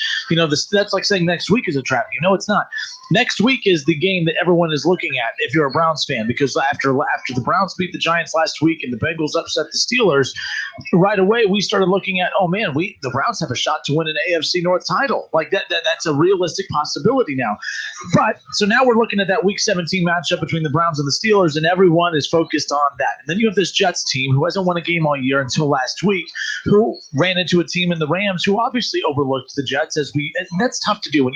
that's like saying next week is a trap game. No, it's not. Next week is the game that everyone is looking at if you're a Browns fan, because after the Browns beat the Giants last week and the Bengals upset the Steelers, right away we started looking at, the Browns have a shot to win an AFC North title. Like that's a realistic possibility now. But so now we're looking at that Week 17 matchup between the Browns and the Steelers, and everyone is focused on that. And then you have this Jets team who hasn't won a game all year until last week, who ran into a team in the Rams who obviously overlooked the Jets, and that's tough to do.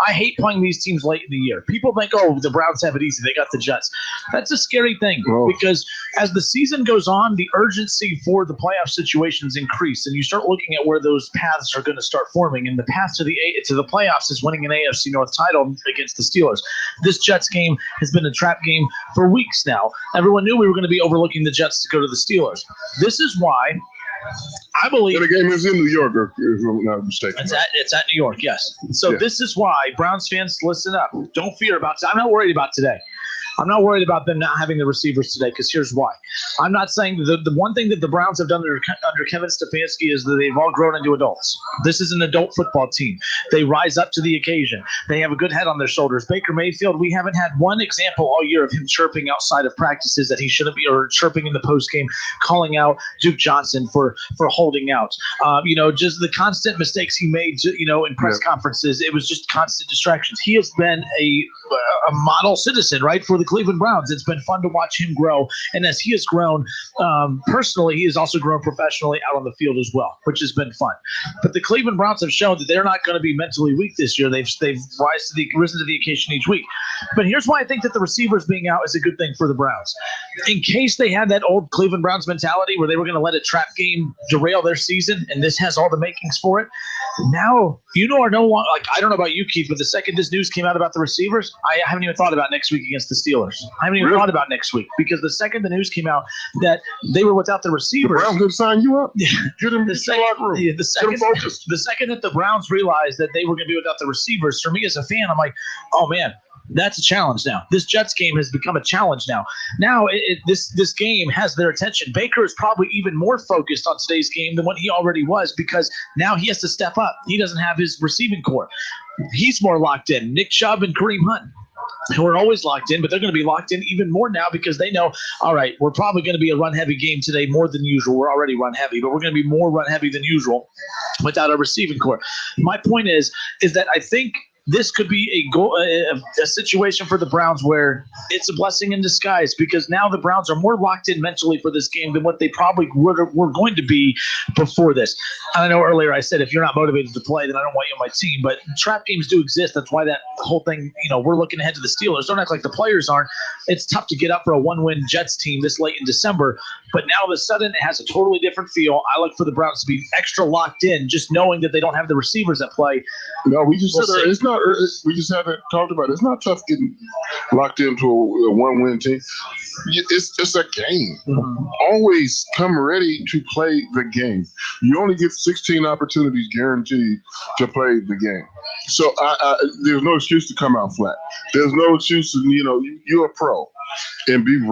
I hate playing these teams late in the year. People think, the Browns have it easy. They got the Jets. That's a scary thing because as the season goes on, the urgency for the playoff situations increase, and you start looking at where those paths are going to start forming. And the path to the playoffs is winning an AFC North title against the Steelers. This Jets game has been a trap game for weeks now. Everyone knew we were going to be overlooking the Jets to go to the Steelers. This is why I believe the game is in New York, if I'm not mistaken. It's at New York, yes. So This is why Browns fans, listen up. Don't fear about it. I'm not worried about today. I'm not worried about them not having the receivers today, because here's why. I'm not saying the one thing that the Browns have done under Kevin Stefanski is that they've all grown into adults. This is an adult football team. They rise up to the occasion. They have a good head on their shoulders. Baker Mayfield, we haven't had one example all year of him chirping outside of practices that he shouldn't be, or chirping in the postgame, calling out Duke Johnson for holding out. Just the constant mistakes he made, in press conferences. It was just constant distractions. He has been a model citizen, right, for the Cleveland Browns. It's been fun to watch him grow, and as he has grown personally, he has also grown professionally out on the field as well, which has been fun. But the Cleveland Browns have shown that they're not going to be mentally weak this year. They've risen to the occasion each week. But here's why I think that the receivers being out is a good thing for the Browns. In case they had that old Cleveland Browns mentality where they were going to let a trap game derail their season, and this has all the makings for it. Now, I don't know about you, Keith, but the second this news came out about the receivers, I haven't even thought about next week against the Steelers. I haven't even thought about next week, because the second the news came out that they were without the receivers, the Browns didn't sign you up. Get him in the locker room. The second that the Browns realized that they were going to be without the receivers, for me as a fan, I'm like, oh man, that's a challenge now. This Jets game has become a challenge now. Now this game has their attention. Baker is probably even more focused on today's game than what he already was, because now he has to step up. He doesn't have his receiving core. He's more locked in. Nick Chubb and Kareem Hunt, who are always locked in, but they're going to be locked in even more now, because they know, all right, we're probably going to be a run-heavy game today more than usual. We're already run-heavy, but we're going to be more run-heavy than usual without a receiving core. My point is that I think this could be a situation for the Browns where it's a blessing in disguise, because now the Browns are more locked in mentally for this game than what they probably were going to be before this. And I know earlier I said if you're not motivated to play, then I don't want you on my team. But trap games do exist. That's why that whole thing, we're looking ahead to the Steelers. Don't act like the players aren't. It's tough to get up for a one-win Jets team this late in December. But now all of a sudden it has a totally different feel. I look for the Browns to be extra locked in, just knowing that they don't have the receivers at play. No, we just said it's not. We just haven't talked about it. It's not tough getting locked into a one-win team. It's a game. Mm-hmm. Always come ready to play the game. You only get 16 opportunities guaranteed to play the game. So there's no excuse to come out flat. There's no excuse to, you're a pro and be ready.